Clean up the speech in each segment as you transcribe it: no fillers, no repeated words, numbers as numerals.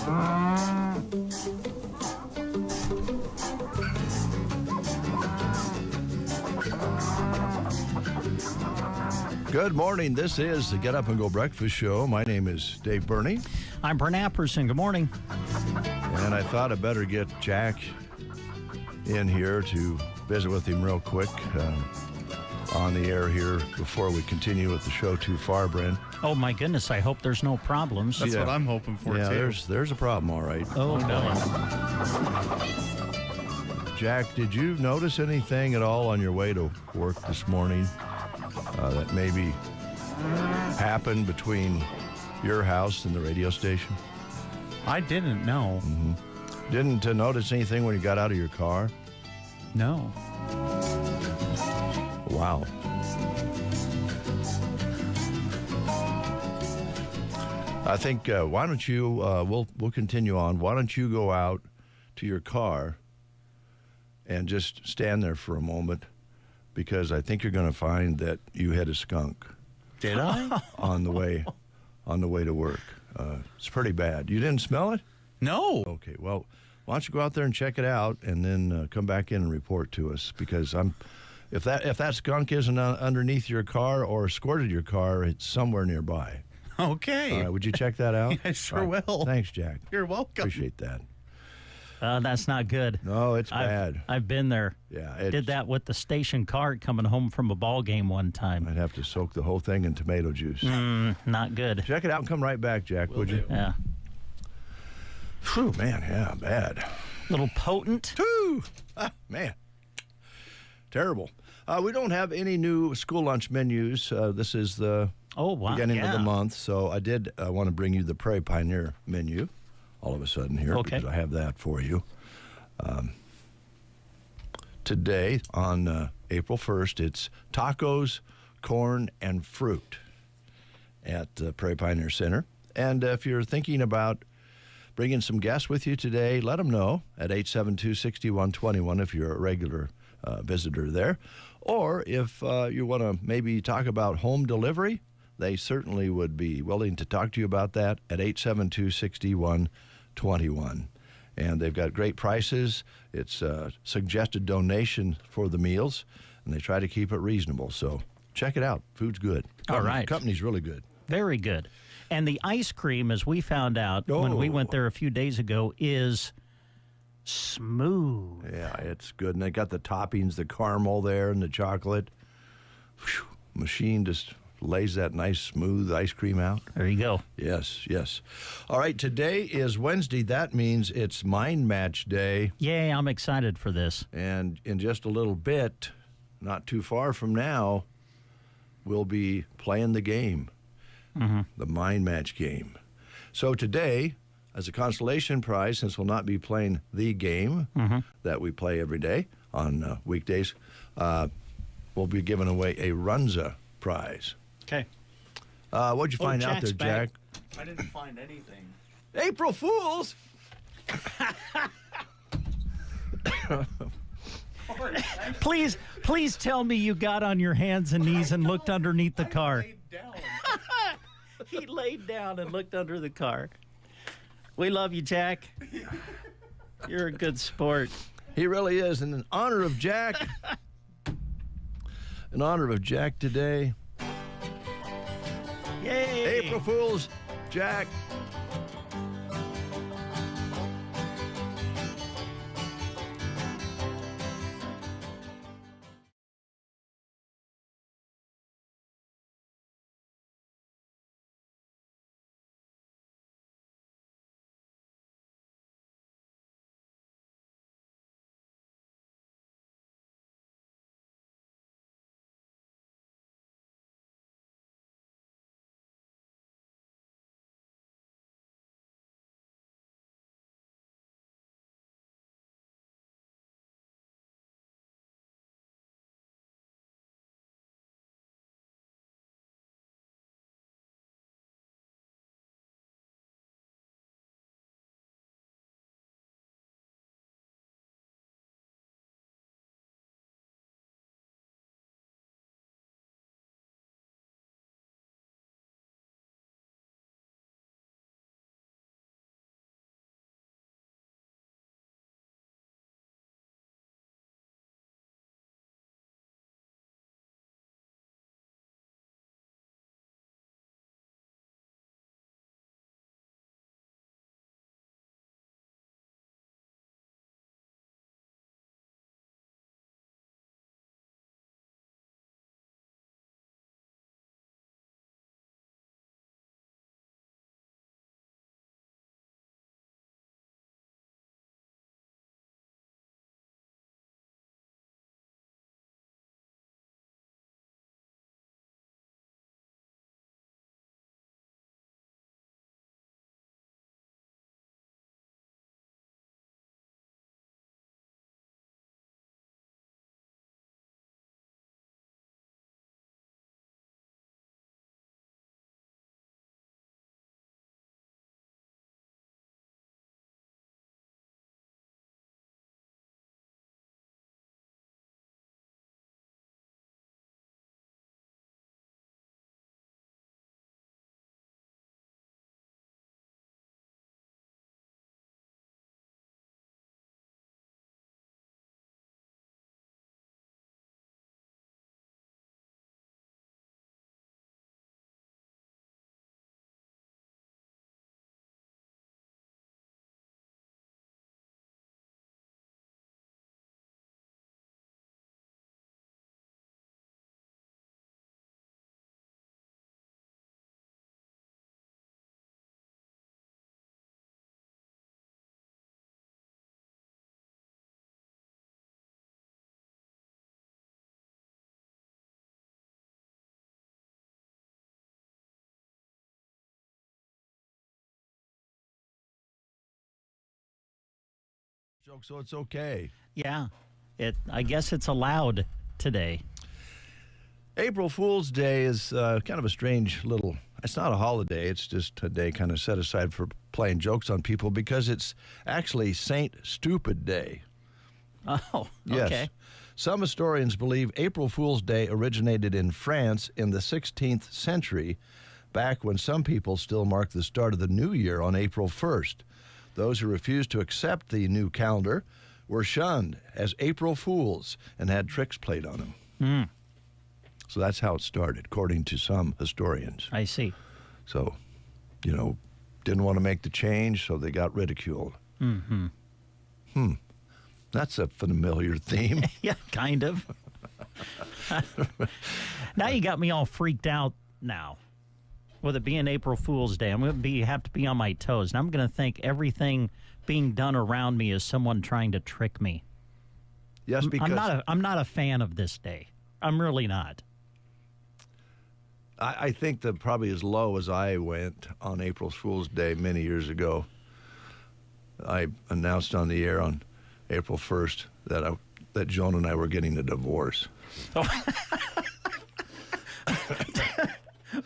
Good morning. This is the Get Up and Go Breakfast Show. My name is Dave Burney. I'm Brent Apperson. Good morning. And I thought I'd better get Jack in here to visit with him real quick on the air here before we continue with the show too far, Brent. Oh, my goodness. I hope there's no problems. That's what I'm hoping for, too. There's a problem, all right. Oh, no. Jack, did you notice anything at all on your way to work this morning that maybe happened between your house and the radio station? I didn't know. Mm-hmm. Didn't notice anything when you got out of your car? No. Wow. I think, why don't you, we'll continue on. Why don't you go out to your car and just stand there for a moment, because I think you're going to find that you had a skunk. Did I? on the way to work. It's pretty bad. You didn't smell it? No. Okay, well, why don't you go out there and check it out, and then come back in and report to us, because if that skunk isn't underneath your car or escorted your car, it's somewhere nearby. Okay. All right, would you check that out? I sure right. will. Thanks, Jack. You're welcome. Appreciate that. That's not good. No, it's bad. I've been there. Yeah, did that with the station cart coming home from a ball game one time. I'd have to soak the whole thing in tomato juice. Not good. Check it out and come right back, Jack, would you? Yeah. Phew, man, yeah, bad. Little potent. Whew. Man, terrible. We don't have any new school lunch menus. This is the beginning of the month, so I did want to bring you the Prairie Pioneer menu all of a sudden here, because I have that for you. Today, on April 1st, it's tacos, corn, and fruit at the Prairie Pioneer Center. And if you're thinking about bringing some guests with you today, let them know at 872-6121 if you're a regular visitor there. Or if you want to maybe talk about home delivery, they certainly would be willing to talk to you about that at 872-6121. And they've got great prices. It's a suggested donation for the meals, and they try to keep it reasonable. So check it out. Food's good. All right. Company's really good. Very good. And the ice cream, as we found out when we went there a few days ago, is smooth. Yeah, it's good. And they got the toppings, the caramel there and the chocolate. Whew. Machine just lays that nice smooth ice cream out. There you go. Yes, yes. All right, today is Wednesday. That means it's Mind Match Day. Yay, I'm excited for this. And in just a little bit, not too far from now, we'll be playing the game, the Mind Match game. So today, as a consolation prize, since we'll not be playing the game that we play every day on weekdays, we'll be giving away a Runza prize. Okay. What'd you find out there, Jack? I didn't find anything. April Fools! Please tell me you got on your hands and knees and looked underneath the car. Laid down. He laid down and looked under the car. We love you, Jack. You're a good sport. He really is. And in honor of Jack, today, Yay! April Fools, Jack. Joke, so it's okay. Yeah. I guess it's allowed today. April Fool's Day is kind of a strange little. It's not a holiday. It's just a day kind of set aside for playing jokes on people because it's actually Saint Stupid Day. Oh, Yes. okay. Some historians believe April Fool's Day originated in France in the 16th century, back when some people still mark the start of the new year on April 1st. Those who refused to accept the new calendar were shunned as April Fools and had tricks played on them. Mm, So that's how it started, according to some historians. I see. So, didn't want to make the change, so they got ridiculed. Mm-hmm. That's a familiar theme. Yeah, kind of. Now you got me all freaked out now. With it being April Fool's Day, I'm going to have to be on my toes. And I'm going to think everything being done around me is someone trying to trick me. Yes, because I'm not a fan of this day. I'm really not. I think that probably as low as I went on April Fool's Day many years ago, I announced on the air on April 1st that Joan and I were getting a divorce.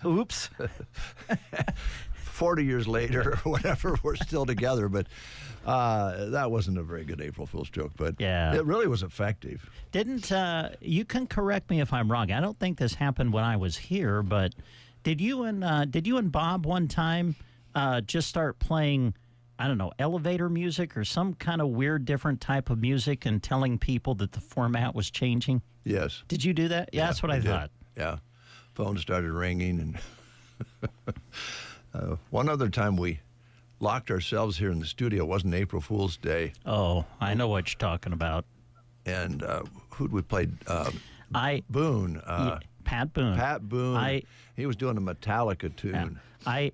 Oops. 40 years later or whatever, we're still together. But that wasn't a very good April Fool's joke. But Yeah. it really was effective. Didn't you can correct me if I'm wrong. I don't think this happened when I was here, but did you and Bob one time just start playing, I don't know, elevator music or some kind of weird different type of music and telling people that the format was changing? Yes. Did you do that? Yeah, that's what I we did. thought. Yeah. Phone started ringing. And one other time we locked ourselves here in the studio. It wasn't April Fool's Day. Oh, I know what you're talking about. And who'd we played? Boone. Pat Boone. Pat Boone. He was doing a Metallica tune. I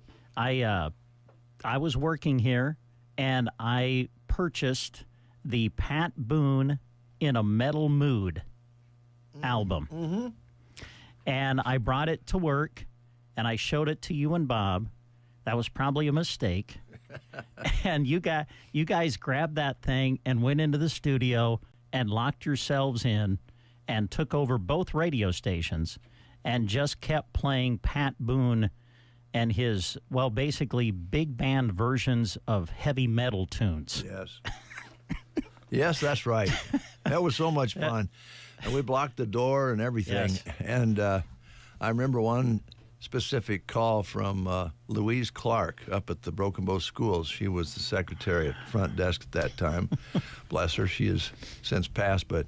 was working here, and I purchased the Pat Boone in a Metal Mood album. Mm-hmm. And I brought it to work, and I showed it to you and Bob. That was probably a mistake. And you guys grabbed that thing and went into the studio and locked yourselves in and took over both radio stations and just kept playing Pat Boone and his, well, basically big band versions of heavy metal tunes. Yes. Yes, that's right. That was so much fun. And we blocked the door and everything. Yes. And I remember one specific call from Louise Clark up at the Broken Bow Schools. She was the secretary at the front desk at that time. Bless her. She has since passed, but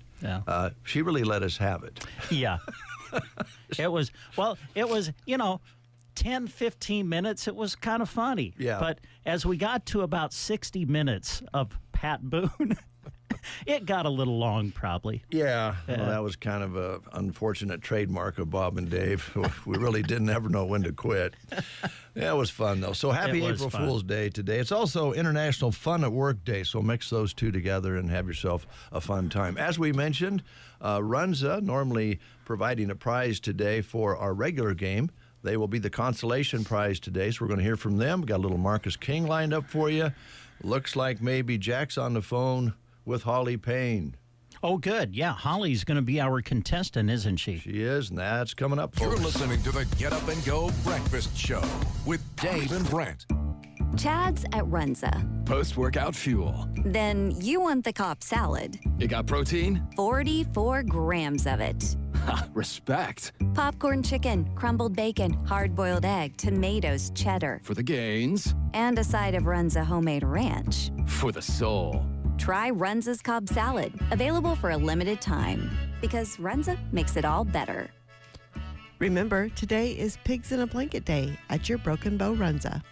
she really let us have it. Yeah. It was 10, 15 minutes. It was kind of funny. Yeah. But as we got to about 60 minutes of Pat Boone, it got a little long, probably. Yeah. Well, that was kind of an unfortunate trademark of Bob and Dave. We really didn't ever know when to quit. Yeah, it was fun, though. So happy It was April fun. Fool's Day today. It's also International Fun at Work Day, so mix those two together and have yourself a fun time. As we mentioned, Runza, normally providing a prize today for our regular game. They will be the consolation prize today, so we're going to hear from them. Got a little Marcus King lined up for you. Looks like maybe Jack's on the phone with Holly Payne. Oh, good. Yeah, Holly's going to be our contestant, isn't she? She is, and that's coming up, You're folks. listening to the Get Up and Go Breakfast Show with Dave and Brent. Chad's at Runza. Post-workout fuel. Then you want the Cobb salad. You got protein? 44 grams of it. Ha, respect. Popcorn chicken, crumbled bacon, hard-boiled egg, tomatoes, cheddar, For the gains. and a side of Runza homemade ranch. For the soul. Try Runza's Cobb salad, available for a limited time. Because Runza makes it all better. Remember, today is Pigs in a Blanket Day at your Broken Bow Runza.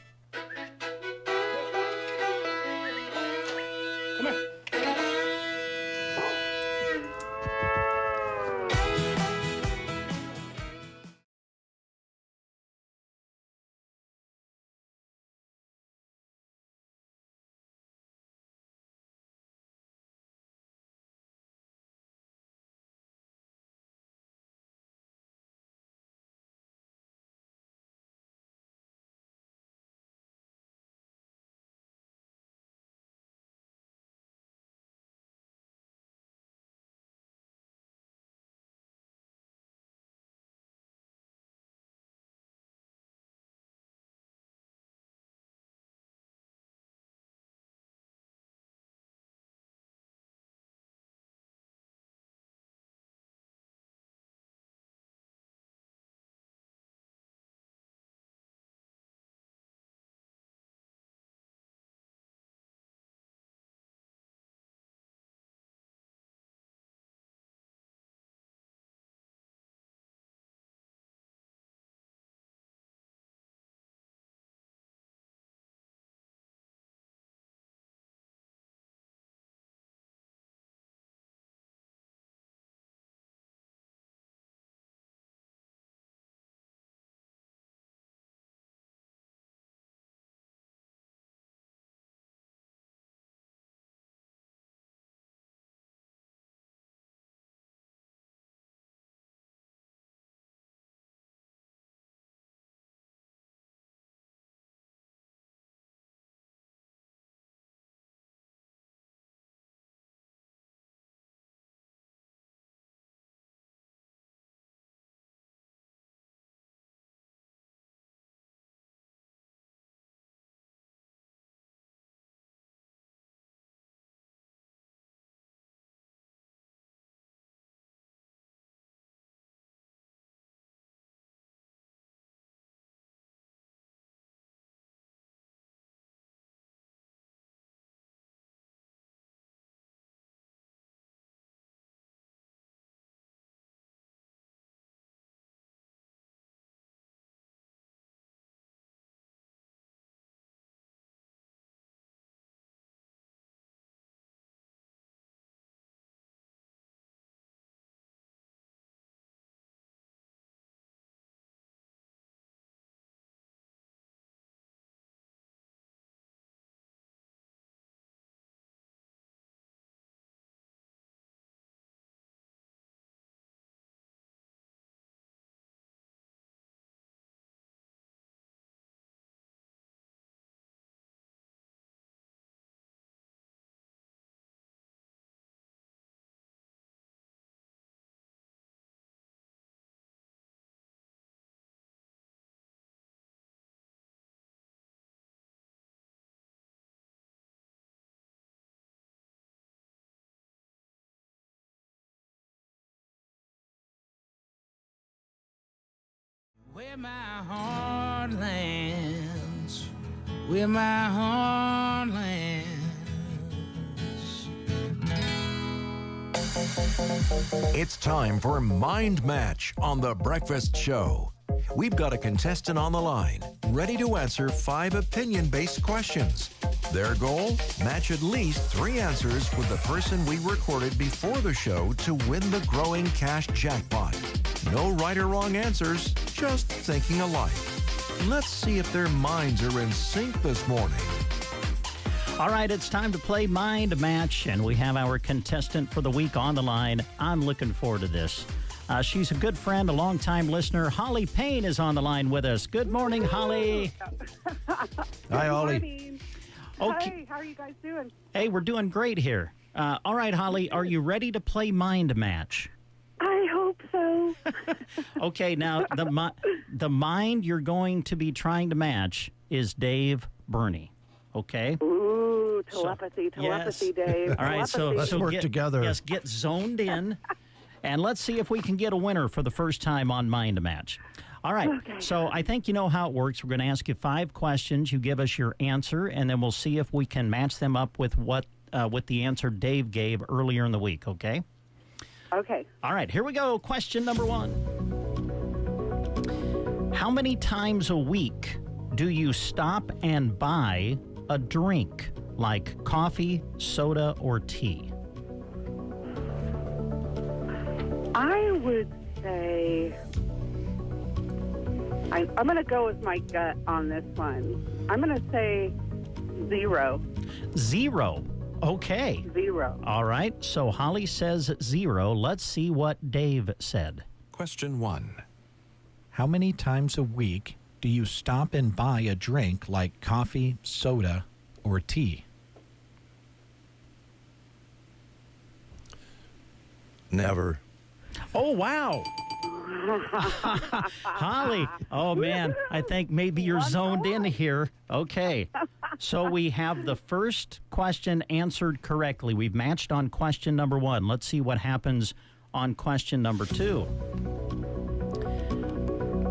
Where my heart lands, where my heart lands. It's time for Mind Match on The Breakfast Show. We've got a contestant on the line, ready to answer 5 opinion-based questions. Their goal? Match at least 3 answers with the person we recorded before the show to win the growing cash jackpot. No right or wrong answers, just thinking alike. Let's see if their minds are in sync this morning. All right, it's time to play Mind Match, and we have our contestant for the week on the line. I'm looking forward to this. She's a good friend, a longtime listener. Holly Payne is on the line with us. Good morning, Holly. Hi, Holly. Morning. Okay. Hey, how are you guys doing? Hey, we're doing great here. All right, Holly, are you ready to play Mind Match? I hope so. Okay, now the mind you're going to be trying to match is Dave Burney. Okay. Ooh, telepathy, yes. Dave. All right, so Let's work together. Yes, get zoned in, and let's see if we can get a winner for the first time on Mind Match. All right, Okay. So I think you know how it works. We're going to ask you 5 questions. You give us your answer, and then we'll see if we can match them up with with the answer Dave gave earlier in the week. Okay. Okay. All right, here we go. Question number 1. How many times a week do you stop and buy a drink like coffee, soda, or tea? I would say I'm going to go with my gut on this one. I'm going to say 0. 0. Okay. 0. All right, so Holly says 0. Let's see what Dave said. Question 1. How many times a week do you stop and buy a drink like coffee, soda, or tea? Never. Oh, wow. Holly, oh man, I think maybe you're zoned in here. Okay, so we have the first question answered correctly. We've matched on question number 1. Let's see what happens on question number 2.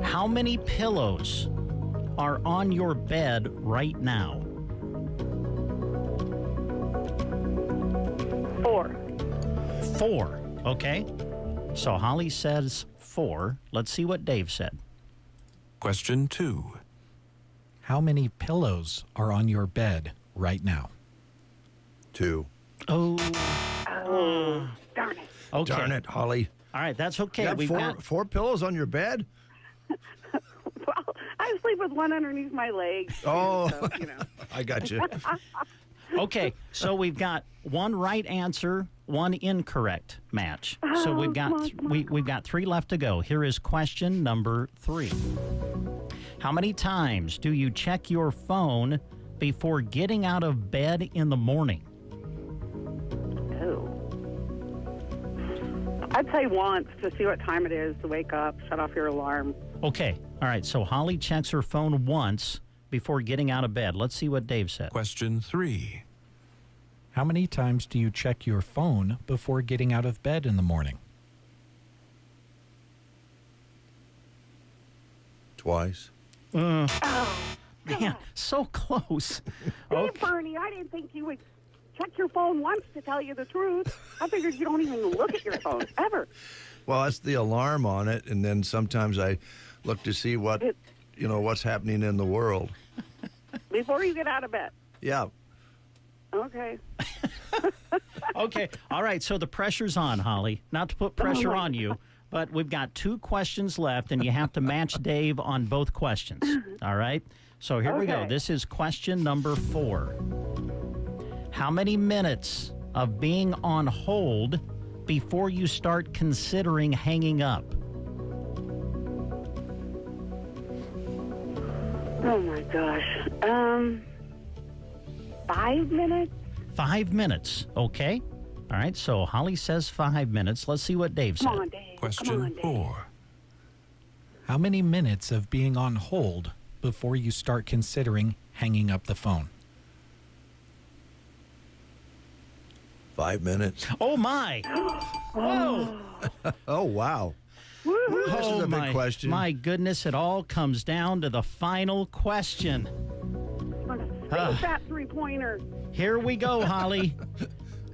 How many pillows are on your bed right now? 4. 4, okay. So Holly says 4. Let's see what Dave said. Question 2. How many pillows are on your bed right now? 2. Oh, Darn it. okay. Darn it, Holly. All right, that's okay. You have We've got 4 pillows on your bed? Well, I sleep with one underneath my leg. Oh, So, you know. I got you. okay. So we've got 1 right answer, 1 incorrect match. So we've got we've got 3 left to go. Here is question number 3. How many times do you check your phone before getting out of bed in the morning? Oh. I'd say once to see what time it is, to wake up, shut off your alarm. Okay. All right. So Holly checks her phone once before getting out of bed. Let's see what Dave said. Question 3. How many times do you check your phone before getting out of bed in the morning? Twice. Oh, Man, so close. Hey, Bernie, I didn't think you would check your phone once, to tell you the truth. I figured you don't even look at your phone, ever. Well, that's the alarm on it, and then sometimes I look to see what's happening in the world. Before you get out of bed. Yeah. Okay. Okay. All right. So the pressure's on, Holly. Not to put pressure on you, but we've got 2 questions left, and you have to match Dave on both questions. All right? So here we go. Okay. This is question number 4. How many minutes of being on hold before you start considering hanging up? Oh, my gosh. 5 minutes? 5 minutes. Okay. All right. So Holly says 5 minutes. Let's see what Dave said. Come on, Dave. Come Question on, Dave. 4. How many minutes of being on hold before you start considering hanging up the phone? 5 minutes. Oh, my. Whoa. Oh, wow. Woo! This is a big question. My goodness, it all comes down to the final question. Save that three-pointer. Here we go, Holly.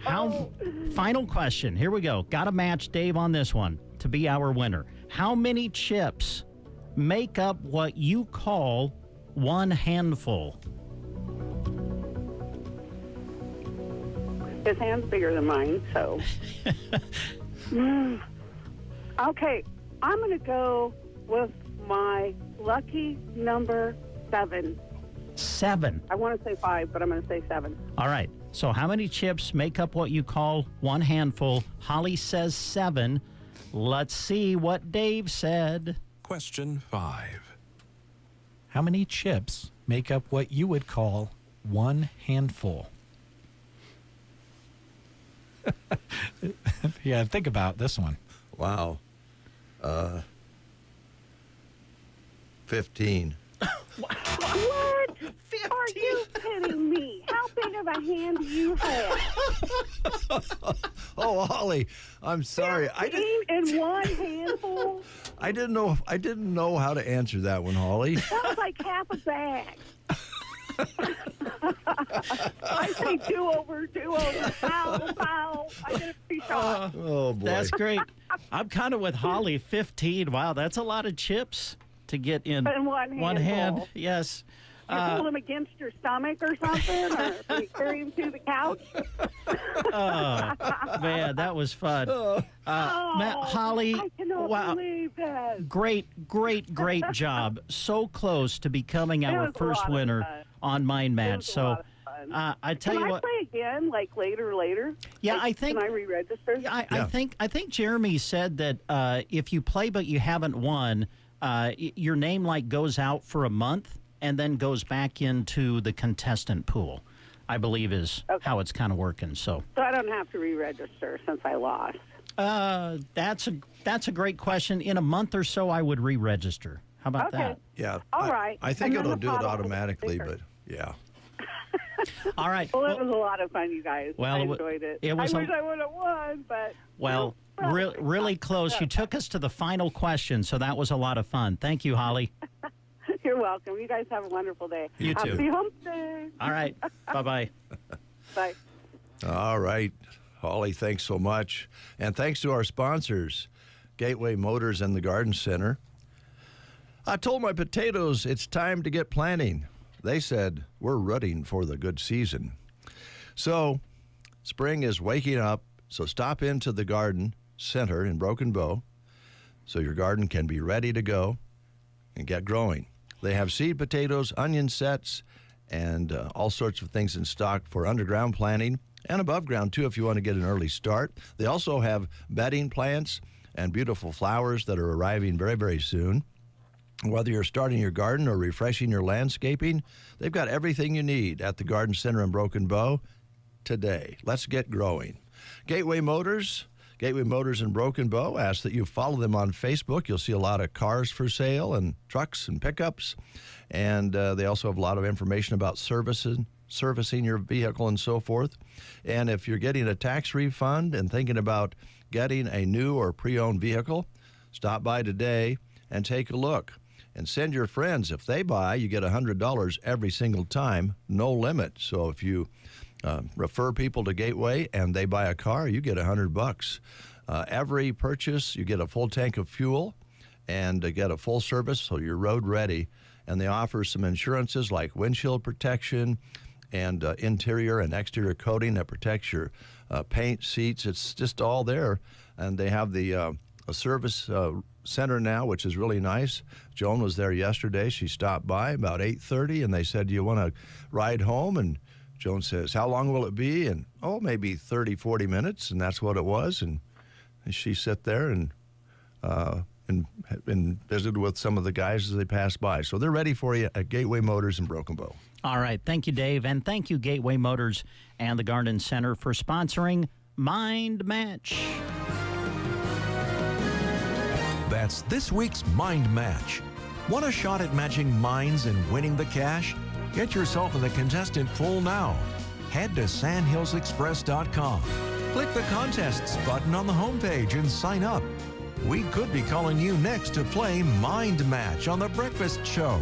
Final question. Here we go. Got to match Dave on this one to be our winner. How many chips make up what you call one handful? His hand's bigger than mine, so. Okay, I'm going to go with my lucky number 7. 7. I want to say 5, but I'm going to say 7. All right. So how many chips make up what you call one handful? Holly says 7. Let's see what Dave said. Question 5. How many chips make up what you would call one handful? Yeah, think about this one. Wow. 15. What? 15? Are you kidding me? How big of a hand do you have? Oh, Holly, I'm sorry. 15 in one handful? I didn't know how to answer that one, Holly. That was like half a bag. I say do-over, foul. I get a free shot. Oh, boy. That's great. I'm kind of with Holly. 15. Wow, that's a lot of chips to get in one hand. handful. Yes. You pull them against your stomach or something, or you carry them to the couch. Man, that was fun. Holly, I cannot wow. believe that. Great job. So close to becoming It our was a first lot of winner fun. on Mind It Match. was a So lot of fun. I tell Can you I what. play again, like later? Yeah, Like, I think. Can I re-register? I Yeah. think Jeremy said that if you play but you haven't won, your name like goes out for a month and then goes back into the contestant pool. I believe is how it's kind of working. So I don't have to re-register since I lost. that's a great question. In a month or so, I would re-register. How about Okay. that? Yeah. All right. I think And then it'll the do it bottle will be automatically, thicker. but yeah. All right. Well, it was a lot of fun, you guys. Well, I it wa- enjoyed it. it was I a- wish I would have won, but... Well, really close. You took us to the final question, so that was a lot of fun. Thank you, Holly. You're welcome. You guys have a wonderful day. You too. Happy hump day. All right. Bye-bye. Bye. All right. Holly, thanks so much. And thanks to our sponsors, Gateway Motors and the Garden Center. I told my potatoes it's time to get planting. They said, we're rutting for the good season. So, spring is waking up, so stop into the Garden Center in Broken Bow so your garden can be ready to go and get growing. They have seed potatoes, onion sets, and all sorts of things in stock for underground planting and above ground, too, if you want to get an early start. They also have bedding plants and beautiful flowers that are arriving very, very soon. Whether you're starting your garden or refreshing your landscaping, they've got everything you need at the Garden Center in Broken Bow today. Let's get growing. Gateway Motors in Broken Bow. Ask that you follow them on Facebook. You'll see a lot of cars for sale and trucks and pickups. And they also have a lot of information about servicing your vehicle and so forth. And if you're getting a tax refund and thinking about getting a new or pre-owned vehicle, stop by today and take a look. And send your friends. If they buy, you get $100 every single time, no limit. So if you refer people to Gateway and they buy a car, you get $100. Every purchase, you get a full tank of fuel and get a full service, so you're road ready. And they offer some insurances like windshield protection and interior and exterior coating that protects your paint, seats. It's just all there. And they have the a service center now, which is really nice. Joan was there yesterday. She stopped by about 8:30, and they said, do you want to ride home? And Joan says, how long will it be? And, maybe 30, 40 minutes, and that's what it was. And she sat there and visited with some of the guys as they passed by. So they're ready for you at Gateway Motors in Broken Bow. All right. Thank you, Dave. And thank you, Gateway Motors and the Garden Center, for sponsoring Mind Match. That's this week's Mind Match. Want a shot at matching minds and winning the cash? Get yourself in the contestant pool now. Head to sandhillsexpress.com. Click the contests button on the homepage and sign up. We could be calling you next to play Mind Match on The Breakfast Show.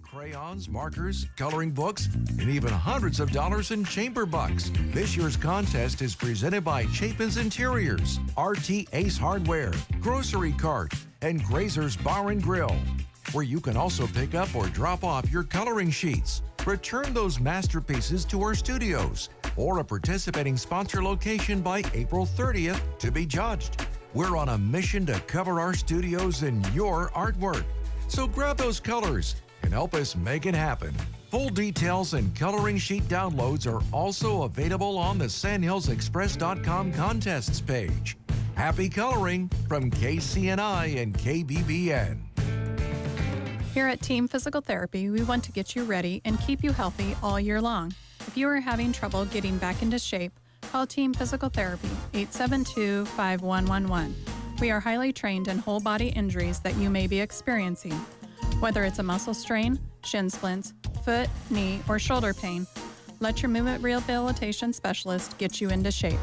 Crayons, markers, coloring books, and even hundreds of dollars in chamber bucks. This year's contest is presented by Chapin's Interiors, RT Ace Hardware, Grocery Cart, and Grazer's Bar and Grill, where you can also pick up or drop off your coloring sheets. Return those masterpieces to our studios or a participating sponsor location by April 30th to be judged. We're on a mission to cover our studios in your artwork. So grab those colors and help us make it happen. Full details and coloring sheet downloads are also available on the sandhillsexpress.com contests page. Happy coloring from KCNI and KBBN. Here at Team Physical Therapy, we want to get you ready and keep you healthy all year long. If you are having trouble getting back into shape, call Team Physical Therapy 872-5111. We are highly trained in whole body injuries that you may be experiencing. Whether it's a muscle strain, shin splints, foot, knee, or shoulder pain, let your movement rehabilitation specialist get you into shape.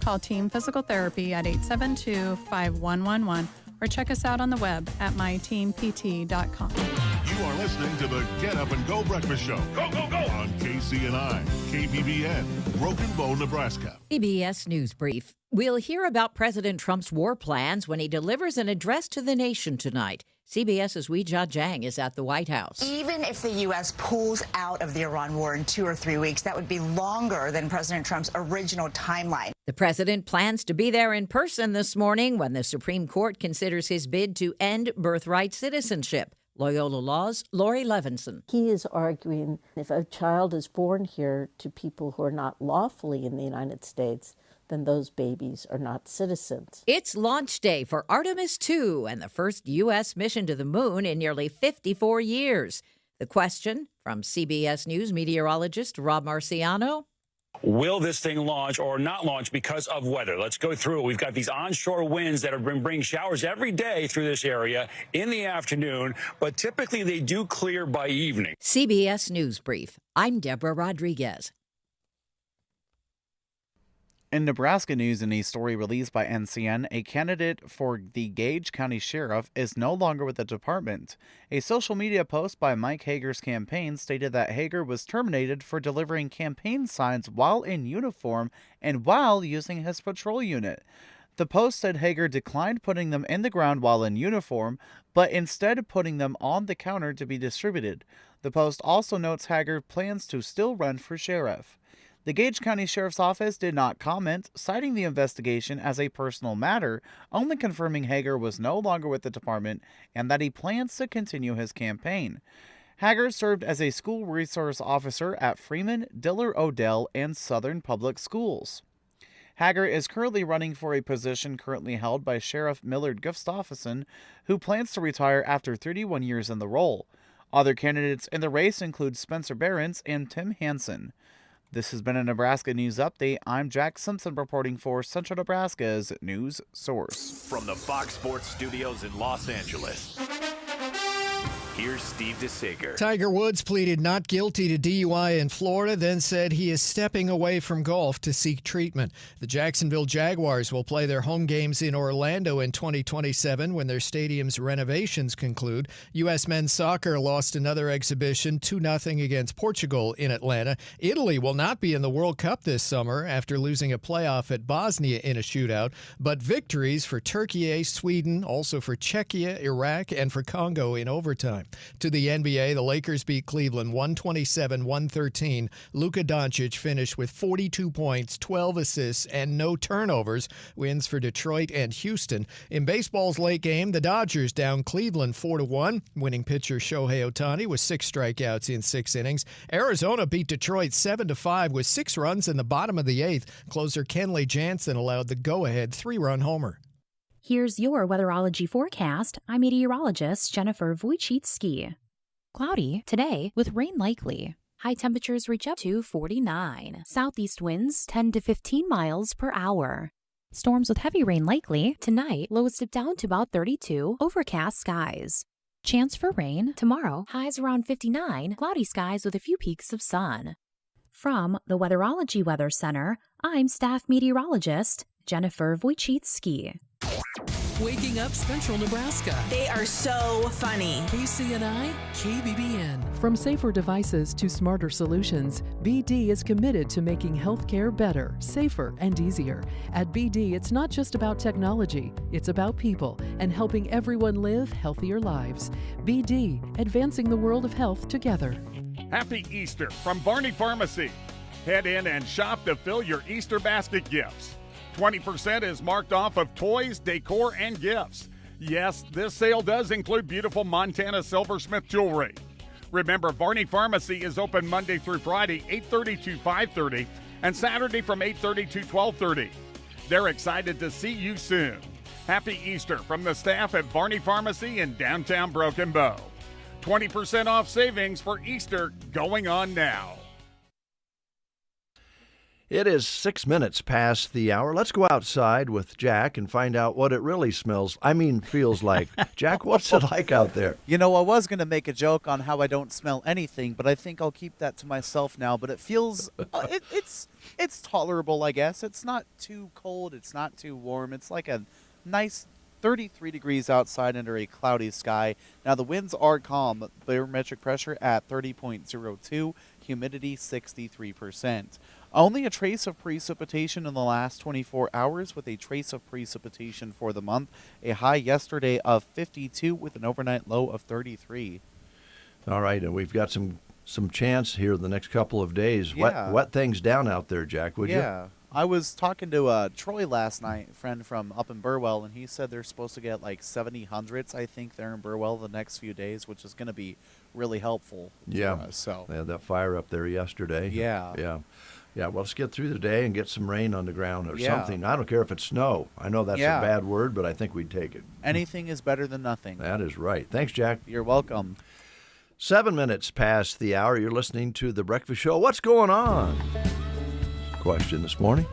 Call Team Physical Therapy at 872-5111 or check us out on the web at myteampt.com. You are listening to the Get Up and Go Breakfast Show. Go, go, go! On KCNI, KBBN, Broken Bow, Nebraska. CBS News Brief. We'll hear about President Trump's war plans when he delivers an address to the nation tonight. CBS's Weijia Jiang is at the White House. Even if the U.S. pulls out of the Iran war in 2 or 3 weeks, that would be longer than President Trump's original timeline. The president plans to be there in person this morning when the Supreme Court considers his bid to end birthright citizenship. Loyola Law's Lori Levinson. He is arguing if a child is born here to people who are not lawfully in the United States, then those babies are not citizens. It's launch day for Artemis 2 and the first U.S. mission to the moon in nearly 54 years. The question from CBS News meteorologist Rob Marciano. Will this thing launch or not launch because of weather? Let's go through it. We've got these onshore winds that have been bringing showers every day through this area in the afternoon, but typically they do clear by evening. CBS News Brief. I'm Deborah Rodriguez. In Nebraska news, in a story released by NCN, a candidate for the Gage County Sheriff is no longer with the department. A social media post by Mike Hager's campaign stated that Hager was terminated for delivering campaign signs while in uniform and while using his patrol unit. The post said Hager declined putting them in the ground while in uniform, but instead putting them on the counter to be distributed. The post also notes Hager plans to still run for sheriff. The Gage County Sheriff's Office did not comment, citing the investigation as a personal matter, only confirming Hager was no longer with the department and that he plans to continue his campaign. Hager served as a school resource officer at Freeman, Diller Odell, and Southern Public Schools. Hager is currently running for a position currently held by Sheriff Millard Gustafson, who plans to retire after 31 years in the role. Other candidates in the race include Spencer Behrens and Tim Hansen. This has been a Nebraska News Update. I'm Jack Simpson reporting for Central Nebraska's News Source. From the Fox Sports Studios in Los Angeles, here's Steve DeSager. Tiger Woods pleaded not guilty to DUI in Florida, then said he is stepping away from golf to seek treatment. The Jacksonville Jaguars will play their home games in Orlando in 2027 when their stadium's renovations conclude. U.S. men's soccer lost another exhibition 2-0 against Portugal in Atlanta. Italy will not be in the World Cup this summer after losing a playoff at Bosnia in a shootout, but victories for Turkey, Sweden, also for Czechia, Iraq, and for Congo in overtime. To the NBA, the Lakers beat Cleveland 127-113. Luka Doncic finished with 42 points, 12 assists, and no turnovers. Wins for Detroit and Houston. In baseball's late game, the Dodgers down Cleveland 4-1. Winning pitcher Shohei Ohtani with 6 strikeouts in 6 innings. Arizona beat Detroit 7-5 with 6 runs in the bottom of the 8th. Closer Kenley Jansen allowed the go-ahead 3-run homer. Here's your weatherology forecast. I'm meteorologist Jennifer Wojcicki. Cloudy today with rain likely. High temperatures reach up to 49. Southeast winds 10 to 15 miles per hour. Storms with heavy rain likely. Tonight, lows dip down to about 32. Overcast skies. Chance for rain tomorrow. Highs around 59. Cloudy skies with a few peaks of sun. From the Weatherology Weather Center, I'm staff meteorologist Jennifer Wojcicki. waking up Central Nebraska. They are so funny. KCNI, KBBN. From safer devices to smarter solutions, BD is committed to making healthcare better, safer, and easier. At BD, it's not just about technology, it's about people and helping everyone live healthier lives. BD, advancing the world of health together. Happy Easter from Barney Pharmacy. Head in and shop to fill your Easter basket gifts. 20% is marked off of toys, decor, and gifts. Yes, this sale does include beautiful Montana silversmith jewelry. Remember, Barney Pharmacy is open Monday through Friday, 8:30 to 5:30, and Saturday from 8:30 to 12:30. They're excited to see you soon. Happy Easter from the staff at Barney Pharmacy in downtown Broken Bow. 20% off savings for Easter going on now. It is 6 minutes past the hour. Let's go outside with Jack and find out what it really feels like. Jack, what's it like out there? You know, I was going to make a joke on how I don't smell anything, but I think I'll keep that to myself now. But it feels, it's tolerable, I guess. It's not too cold. It's not too warm. It's like a nice 33 degrees outside under a cloudy sky. Now, the winds are calm. Barometric pressure at 30.02, humidity 63%. Only a trace of precipitation in the last 24 hours with a trace of precipitation for the month. A high yesterday of 52 with an overnight low of 33. All right, and we've got some chance here the next couple of days. Yeah. Wet things down out there, Jack, would you? Yeah. I was talking to Troy last night, a friend from up in Burwell, and he said they're supposed to get like 70 hundredths, I think, there in Burwell the next few days, which is going to be really helpful. Yeah. For us, so. They had that fire up there yesterday. Yeah. Yeah. Yeah, well, let's get through the day and get some rain on the ground or Yeah. something. I don't care if it's snow. I know that's Yeah. a bad word, but I think we'd take it. Anything is better than nothing. That is right. Thanks, Jack. You're welcome. 7 minutes past the hour. You're listening to The Breakfast Show. What's going on? Question this morning.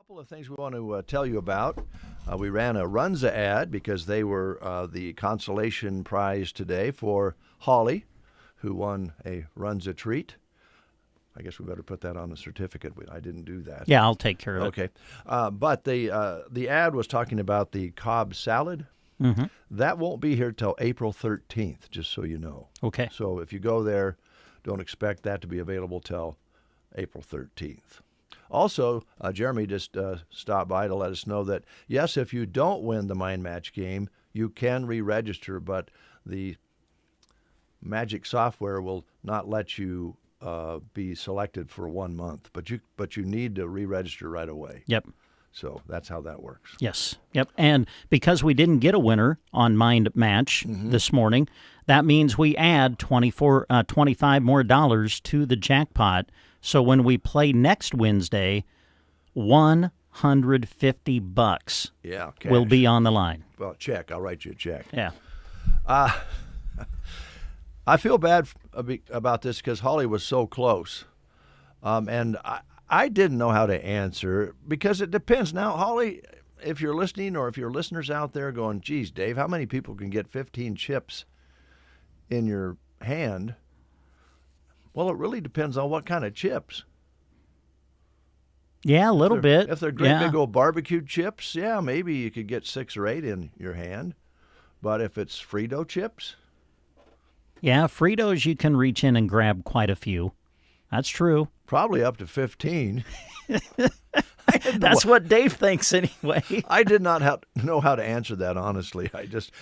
couple of things we want to tell you about. We ran a Runza ad because they were the consolation prize today for Holly, who won a Runza treat. I guess we better put that on the certificate. I didn't do that. Yeah, I'll take care of it. Okay. But the ad was talking about the Cobb salad. Mm-hmm. That won't be here till April 13th, just so you know. Okay. So if you go there, don't expect that to be available till April 13th. Also, Jeremy just stopped by to let us know that, yes, if you don't win the Mind Match game, you can re-register, but the Magic software will not let you be selected for 1 month. But you need to re-register right away. Yep. So that's how that works. Yes. Yep. And because we didn't get a winner on Mind Match this morning, that means we add $25 more to the jackpot. So when we play next Wednesday, $150 will be on the line. Well, check. I'll write you a check. Yeah. I feel bad about this because Holly was so close. And I didn't know how to answer because it depends. Now, Holly, if you're listening or if your listeners out there going, geez, Dave, how many people can get 15 chips in your hand? Well, it really depends on what kind of chips. Yeah, a little bit. If they're great big old barbecue chips, yeah, maybe you could get 6 or 8 in your hand. But if it's Frito chips? Yeah, Fritos, you can reach in and grab quite a few. That's true. Probably up to 15. That's what Dave thinks anyway. I did not know how to answer that, honestly. I just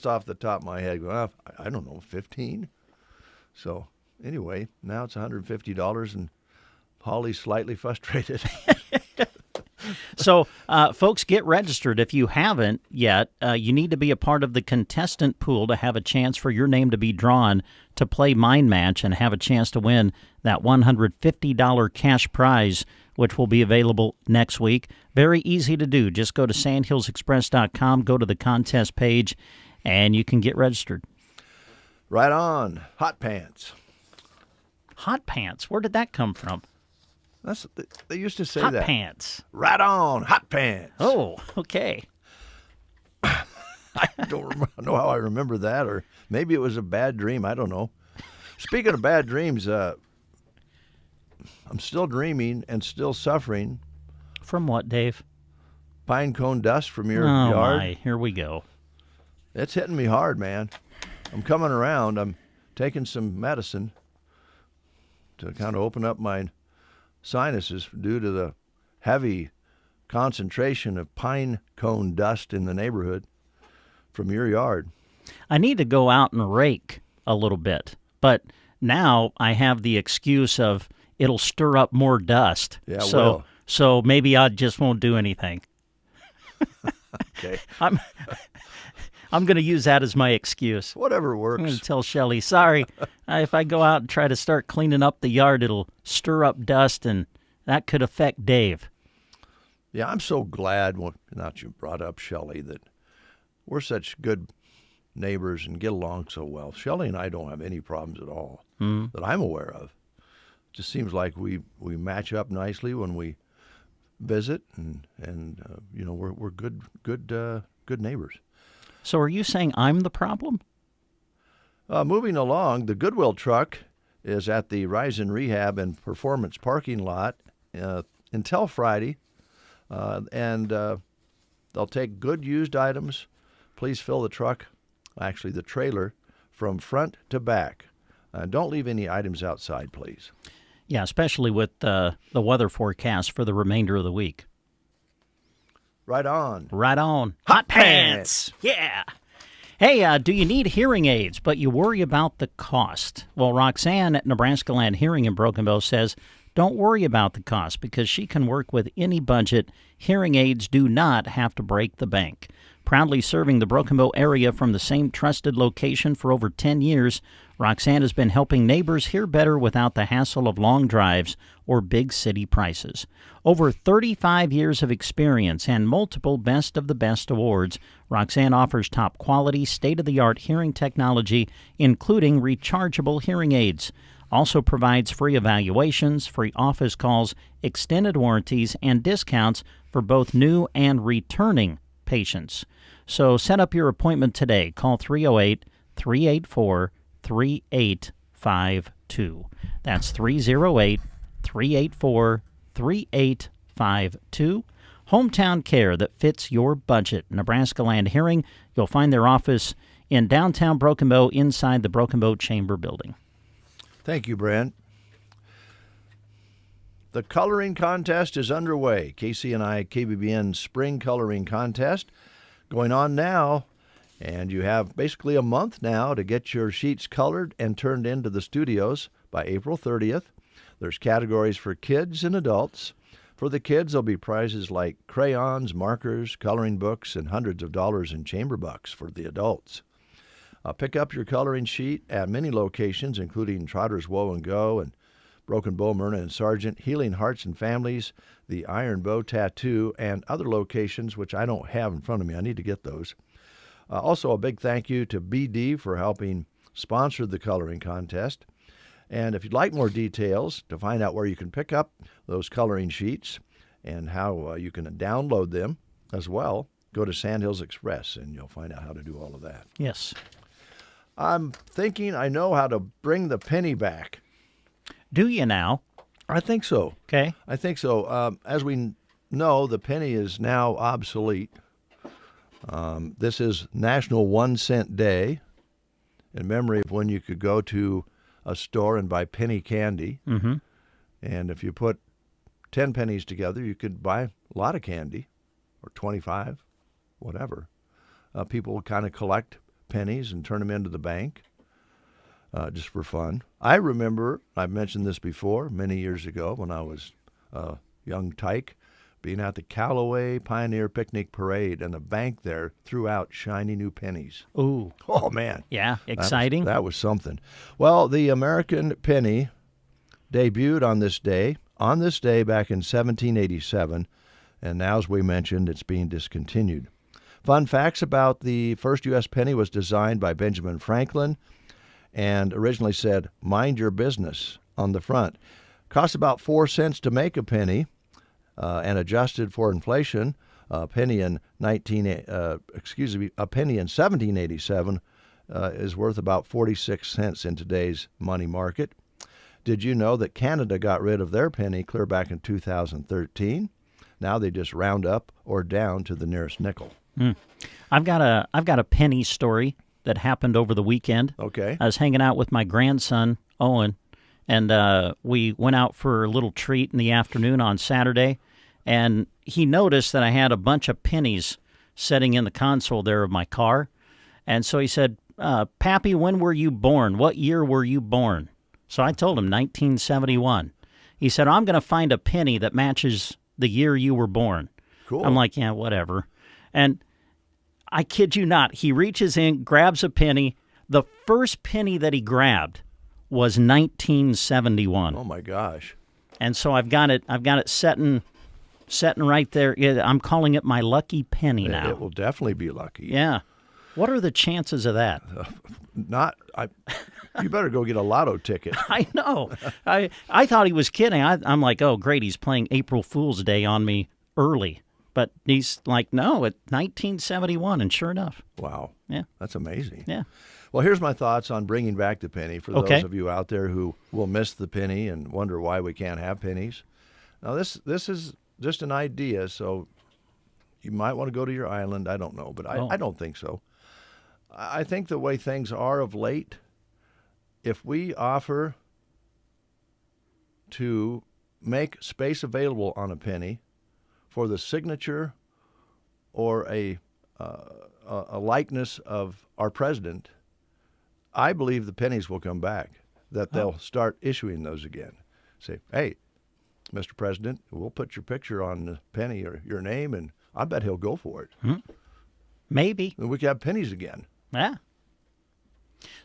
off the top of my head go, I don't know, 15? So anyway, now it's $150 and Holly's slightly frustrated. So, folks, get registered. If you haven't yet, you need to be a part of the contestant pool to have a chance for your name to be drawn to play Mind Match and have a chance to win that $150 cash prize, which will be available next week. Very easy to do. Just go to sandhillsexpress.com, go to the contest page, and you can get registered. Right on. Hot pants. Hot pants? Where did that come from? They used to say hot that. Hot pants. Right on. Hot pants. Oh, okay. I don't know how I remember that, or maybe it was a bad dream. I don't know. Speaking of bad dreams, I'm still dreaming and still suffering. From what, Dave? Pine cone dust from your yard. Oh, my. Here we go. It's hitting me hard, man. I'm coming around. I'm taking some medicine to kind of open up my sinuses due to the heavy concentration of pine cone dust in the neighborhood from your yard. I need to go out and rake a little bit, but now I have the excuse of it'll stir up more dust. Yeah, so maybe I just won't do anything. Okay. I'm going to use that as my excuse. Whatever works. I'm going to tell Shelley, sorry, if I go out and try to start cleaning up the yard, it'll stir up dust, and that could affect Dave. Yeah, I'm so glad, not you brought up Shelley, that we're such good neighbors and get along so well. Shelley and I don't have any problems at all that I'm aware of. It just seems like we match up nicely when we visit, and you know, we're good neighbors. So are you saying I'm the problem? Moving along, the Goodwill truck is at the Rise in Rehab and Performance parking lot until Friday, and they'll take good used items. Please fill the truck, actually the trailer, from front to back. Don't leave any items outside, please. Yeah, especially with the weather forecast for the remainder of the week. Right on. Right on. Hot pants. Yeah. Hey, do you need hearing aids, but you worry about the cost? Well, Roxanne at Nebraska Land Hearing in Broken Bow says, don't worry about the cost because she can work with any budget. Hearing aids do not have to break the bank. Proudly serving the Broken Bow area from the same trusted location for over 10 years, Roxanne has been helping neighbors hear better without the hassle of long drives or big city prices. Over 35 years of experience and multiple Best of the Best awards, Roxanne offers top quality, state-of-the-art hearing technology, including rechargeable hearing aids. Also provides free evaluations, free office calls, extended warranties, and discounts for both new and returning patients. So set up your appointment today. Call 308-384-3852. That's 308-384-3852. Hometown care that fits your budget. Nebraska Land Hearing. You'll find their office in downtown Broken Bow inside the Broken Bow Chamber building. Thank you, Brent. The coloring contest is underway. KCNI KBBN Spring Coloring Contest going on now, and you have basically a month now to get your sheets colored and turned into the studios by April 30th. There's categories for kids and adults. For the kids, there'll be prizes like crayons, markers, coloring books, and hundreds of dollars in chamber bucks for the adults. Pick up your coloring sheet at many locations, including Trotter's Woe and Go and Broken Bow, Myrna and Sargent, Healing Hearts and Families, the Iron Bow Tattoo, and other locations which I don't have in front of me. I need to get those. Also, a big thank you to BD for helping sponsor the coloring contest. And if you'd like more details to find out where you can pick up those coloring sheets and how you can download them as well, go to Sandhills Express and you'll find out how to do all of that. Yes. I'm thinking I know how to bring the penny back. Do you now? I think so. Okay. I think so. As we know, the penny is now obsolete. This is National 1 Cent Day in memory of when you could go to a store and buy penny candy. Mm-hmm. And if you put 10 pennies together, you could buy a lot of candy, or 25, whatever. People kind of collect pennies and turn them into the bank just for fun. I remember, I've mentioned this before, many years ago when I was a young tyke, being at the Callaway Pioneer Picnic Parade, and the bank there threw out shiny new pennies. Ooh. Oh, man. Yeah, exciting. That was something. Well, the American penny debuted on this day back in 1787, and now, as we mentioned, it's being discontinued. Fun facts about the first U.S. penny was designed by Benjamin Franklin and originally said, "Mind your business," on the front. Cost about 4 cents to make a penny, and adjusted for inflation, a penny in 1787 is worth about 46 cents in today's money market. Did you know that Canada got rid of their penny clear back in 2013? Now they just round up or down to the nearest nickel. I've got a penny story that happened over the weekend. Okay. I was hanging out with my grandson, Owen, and we went out for a little treat in the afternoon on Saturday, and he noticed that I had a bunch of pennies sitting in the console there of my car. And so he said, "Pappy, when were you born? What year were you born?" So I told him 1971. He said, "I'm going to find a penny that matches the year you were born." Cool. I'm like, yeah, whatever. And I kid you not, he reaches in, grabs a penny. The first penny that he grabbed was 1971. Oh my gosh. And so I've got it setting right there. I'm calling it my lucky penny now. It will definitely be lucky. Yeah. What are the chances of that? You better go get a lotto ticket. I know. I thought he was kidding. I'm like, oh, great, he's playing April Fool's Day on me early. But he's like, no, it's 1971, and sure enough. Wow. Yeah. That's amazing. Yeah. Well, here's my thoughts on bringing back the penny for Okay. those of you out there who will miss the penny and wonder why we can't have pennies. Now, this is just an idea, so you might want to go to your island. I don't know, but I don't think so. I think the way things are of late, if we offer to make space available on a penny for the signature or a likeness of our president, I believe the pennies will come back, that they'll start issuing those again. Say, hey, Mr. President, we'll put your picture on the penny or your name, and I bet he'll go for it. Maybe. And we could have pennies again. Yeah.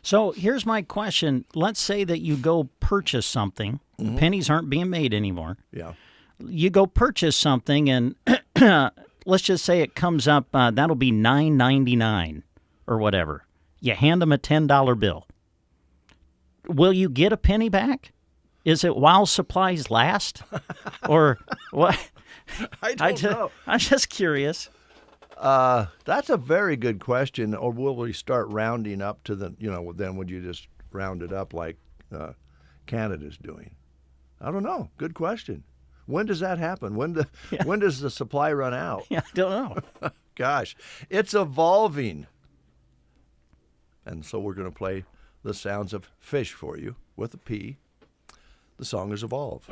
So here's my question. Let's say that you go purchase something. Mm-hmm. Pennies aren't being made anymore. Yeah. You go purchase something, and let's just say it comes up, that'll be $9.99 or whatever. You hand them a $10 bill. will you get a penny back? Is it while supplies last, or what? I don't know. I'm just curious. That's a very good question. Or will we start rounding up to the, then would you just round it up like Canada's doing? I don't know. Good question. When does that happen? When does the supply run out? Yeah, I don't know. Gosh, it's evolving. And so we're going to play the sounds of fish for you with a P. The song is Evolve.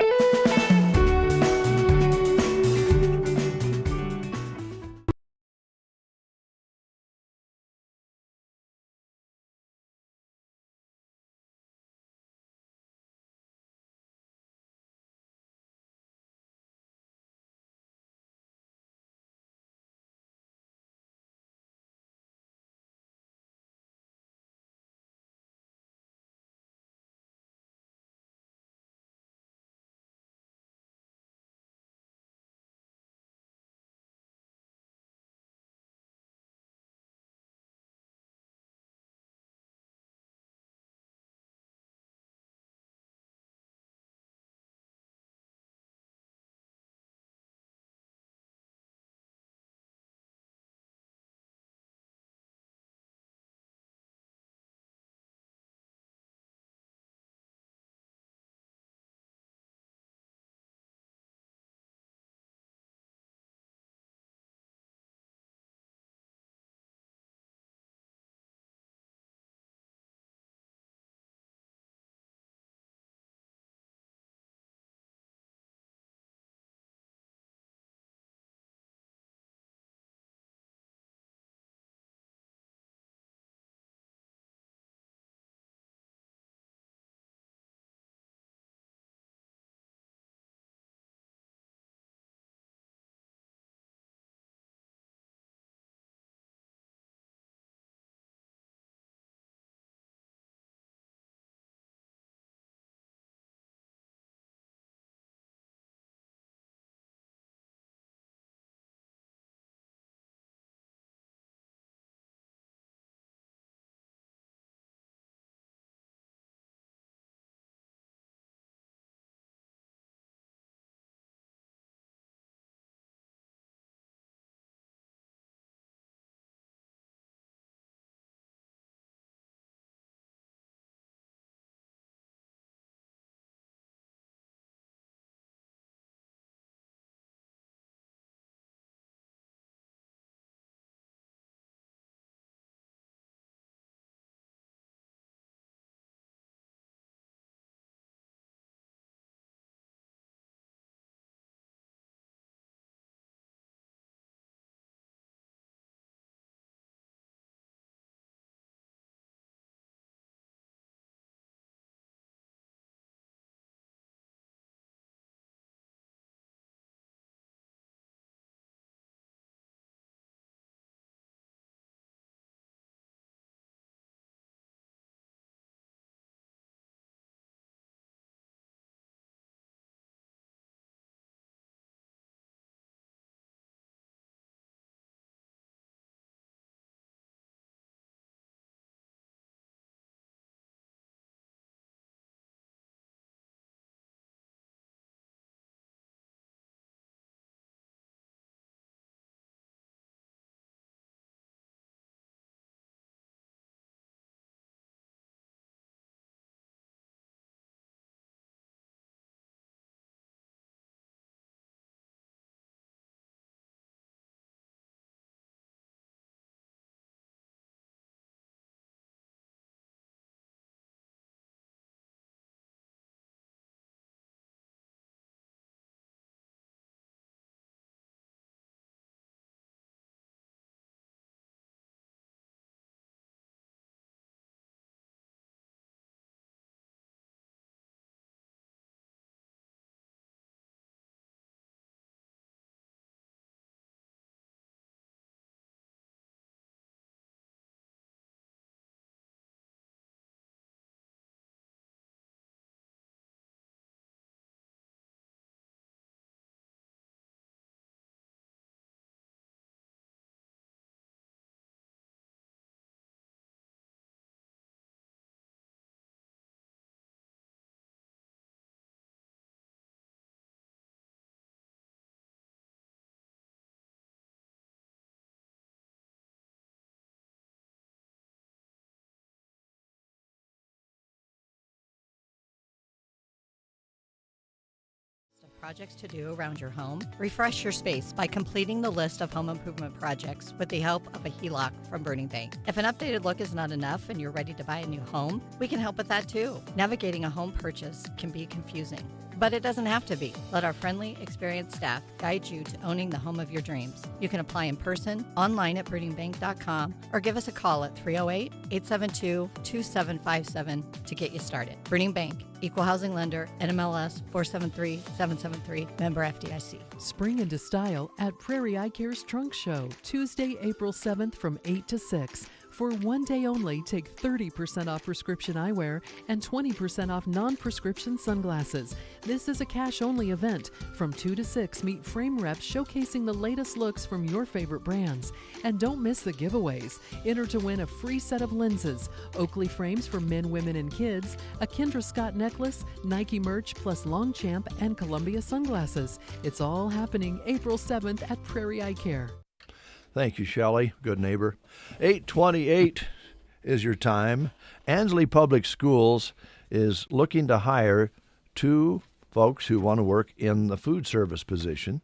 projects to do around your home? Refresh your space by completing the list of home improvement projects with the help of a HELOC from Burning Bank. If an updated look is not enough and you're ready to buy a new home, we can help with that too. Navigating a home purchase can be confusing, but it doesn't have to be. Let our friendly, experienced staff guide you to owning the home of your dreams. You can apply in person, online at burningbank.com, or give us a call at 308-872-2757 to get you started. Burning Bank, Equal Housing Lender, NMLS 473773, member FDIC. Spring into style at Prairie Eye Care's Trunk Show, Tuesday, April 7th from 8 to 6. For one day only, take 30% off prescription eyewear and 20% off non-prescription sunglasses. This is a cash-only event. From 2 to 6, meet frame reps showcasing the latest looks from your favorite brands. And don't miss the giveaways. Enter to win a free set of lenses, Oakley frames for men, women, and kids, a Kendra Scott necklace, Nike merch, plus Longchamp and Columbia sunglasses. It's all happening April 7th at Prairie Eye Care. Thank you, Shelley. Good neighbor. 8:28 is your time. Ansley Public Schools is looking to hire 2 folks who want to work in the food service position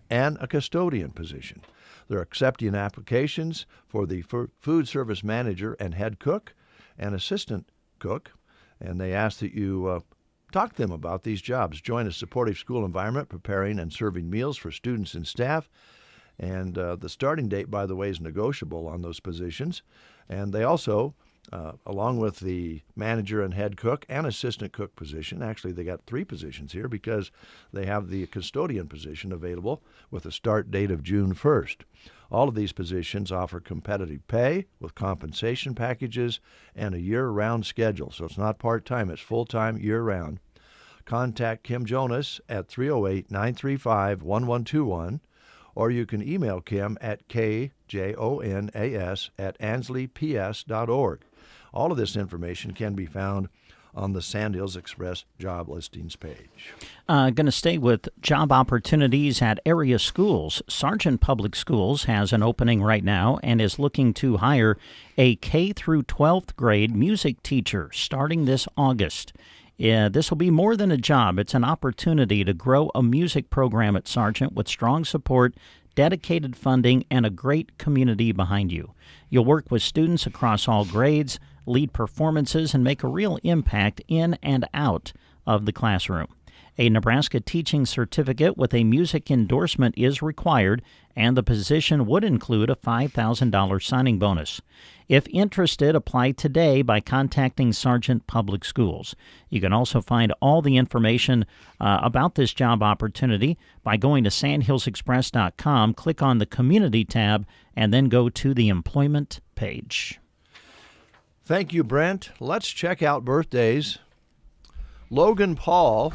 and a custodian position. They're accepting applications for the food service manager and head cook and assistant cook, and they ask that you talk to them about these jobs. Join a supportive school environment, preparing and serving meals for students and staff. And the starting date, by the way, is negotiable on those positions. And they also, along with the manager and head cook and assistant cook position, actually they got 3 positions here because they have the custodian position available with a start date of June 1st. All of these positions offer competitive pay with compensation packages and a year-round schedule. So it's not part-time, it's full-time, year-round. Contact Kim Jonas at 308-935-1121. Or you can email Kim at kjonas@ansleyps.org. All of this information can be found on the Sandhills Express job listings page. Going to stay with job opportunities at area schools. Sargent Public Schools has an opening right now and is looking to hire a K through 12th grade music teacher starting this August. This will be more than a job. It's an opportunity to grow a music program at Sargent with strong support, dedicated funding, and a great community behind you. You'll work with students across all grades, lead performances, and make a real impact in and out of the classroom. A Nebraska teaching certificate with a music endorsement is required, and the position would include a $5,000 signing bonus. If interested, apply today by contacting Sargent Public Schools. You can also find all the information about this job opportunity by going to sandhillsexpress.com, click on the Community tab, and then go to the Employment page. Thank you, Brent. Let's check out birthdays. Logan Paul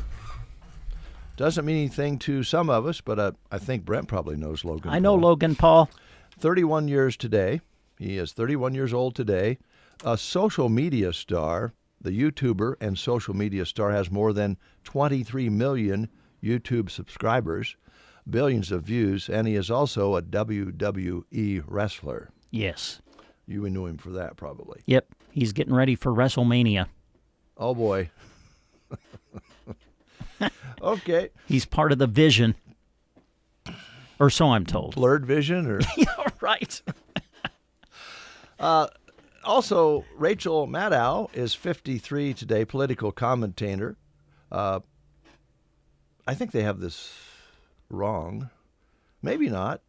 doesn't mean anything to some of us, but I think Brent probably knows Logan Paul. I know Logan Paul. 31 years today. He is 31 years old today. A social media star, the YouTuber and social media star, has more than 23 million YouTube subscribers, billions of views, and he is also a WWE wrestler. Yes. You knew him for that, probably. Yep. He's getting ready for WrestleMania. Oh, boy. Okay. He's part of the Vision. Or so I'm told. Blurred Vision? Or yeah, right. Also, Rachel Maddow is 53 today, political commentator. I think they have this wrong. Maybe not.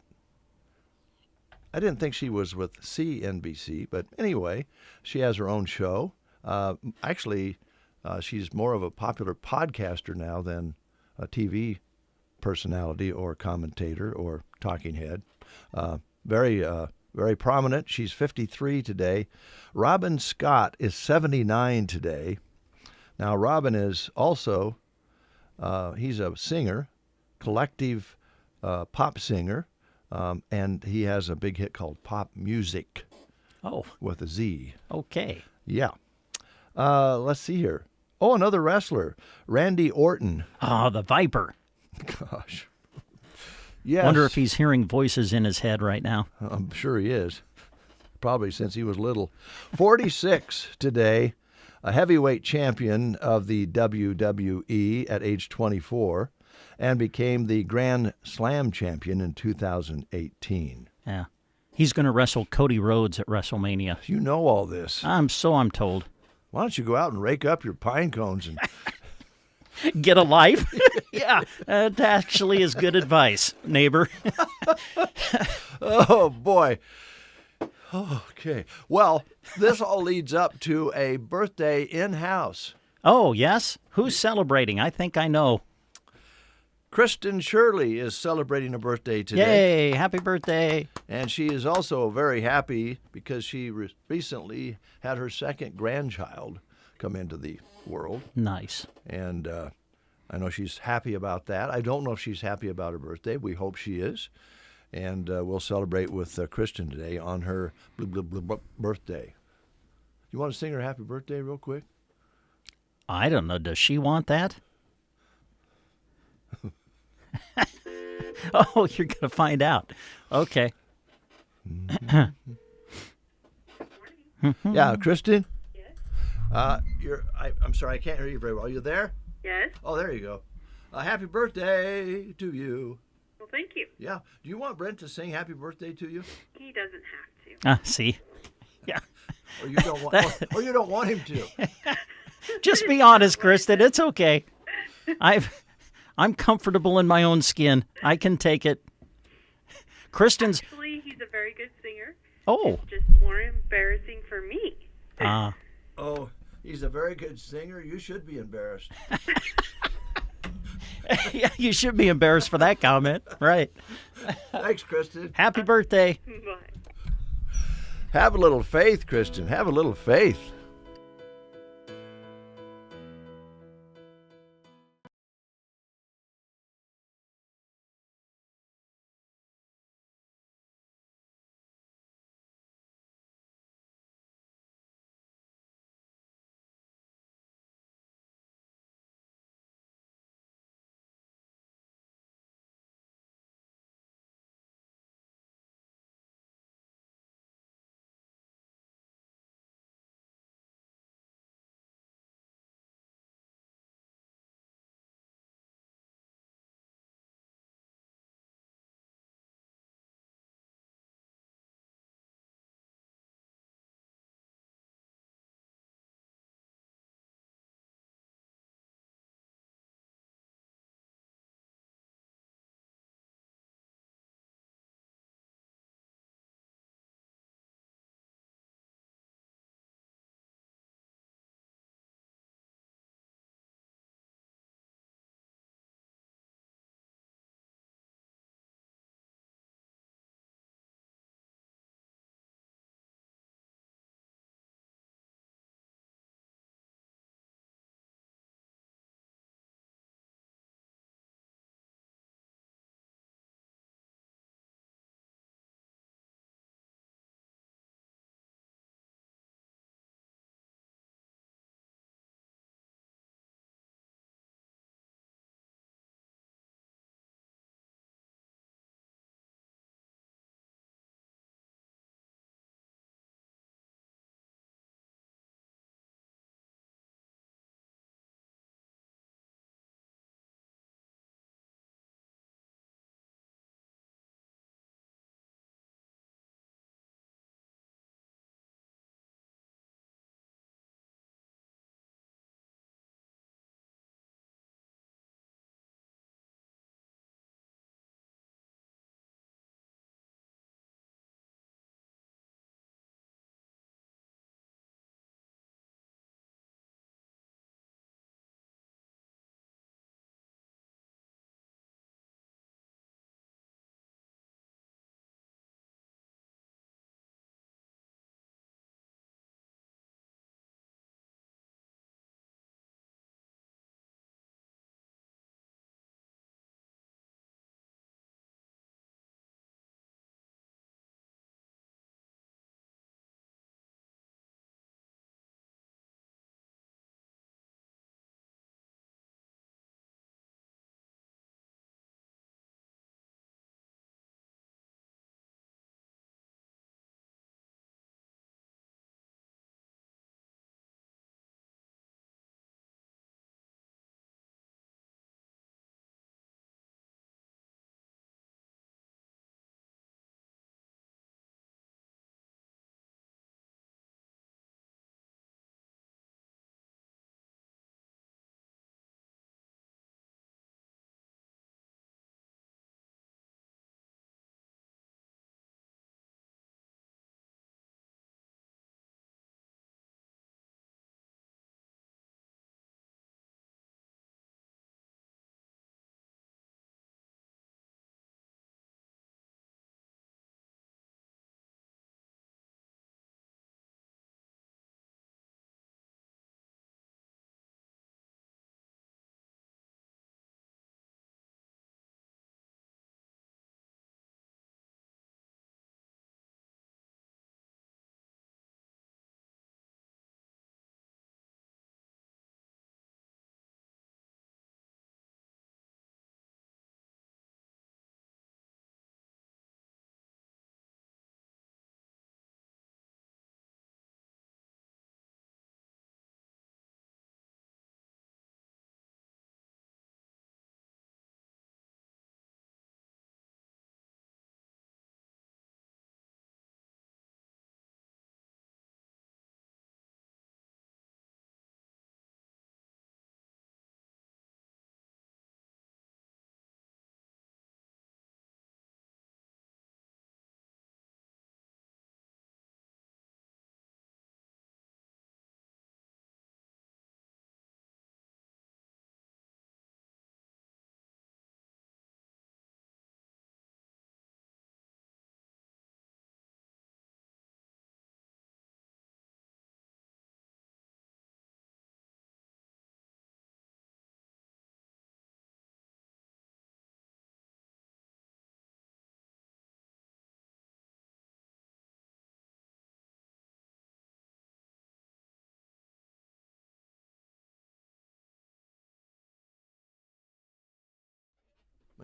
I didn't think she was with CNBC, but anyway, she has her own show. Actually, she's more of a popular podcaster now than a TV personality or commentator or talking head. Very prominent. She's 53 today. Robin Scott is 79 today. Now, Robin is also, he's a singer, collective pop singer, and he has a big hit called Pop Music. Oh. With a Z. Okay. Yeah. Let's see here. Oh, another wrestler, Randy Orton. Oh, the Viper. Gosh. Yes. Wonder if he's hearing voices in his head right now. I'm sure he is. Probably since he was little. 46 today, a heavyweight champion of the WWE at age 24. and became the Grand Slam champion in 2018. Yeah. He's going to wrestle Cody Rhodes at WrestleMania. You know all this. I'm told. Why don't you go out and rake up your pine cones and get a life? Yeah, that actually is good advice, neighbor. Oh, boy. Okay. Well, this all leads up to a birthday in-house. Oh, yes? Who's celebrating? I think I know. Kristen Shirley is celebrating a birthday today. Yay, happy birthday. And she is also very happy because she recently had her second grandchild come into the world. Nice. And I know she's happy about that. I don't know if she's happy about her birthday. We hope she is. And we'll celebrate with Kristen today on her birthday. You want to sing her happy birthday real quick? I don't know. Does she want that? Oh, you're going to find out. Okay. Yeah, Kristen? Yes? I'm sorry, I can't hear you very well. Are you there? Yes. Oh, there you go. Happy birthday to you. Well, thank you. Yeah. Do you want Brent to sing happy birthday to you? He doesn't have to. See? Yeah. Or you don't want him to. Just be honest, Kristen. It's okay. I'm comfortable in my own skin. I can take it. Kristen's... Actually, he's a very good singer. Oh. It's just more embarrassing for me. Oh, he's a very good singer. You should be embarrassed. Yeah, you should be embarrassed for that comment. Right. Thanks, Kristen. Happy birthday. Bye. Have a little faith, Kristen. Have a little faith.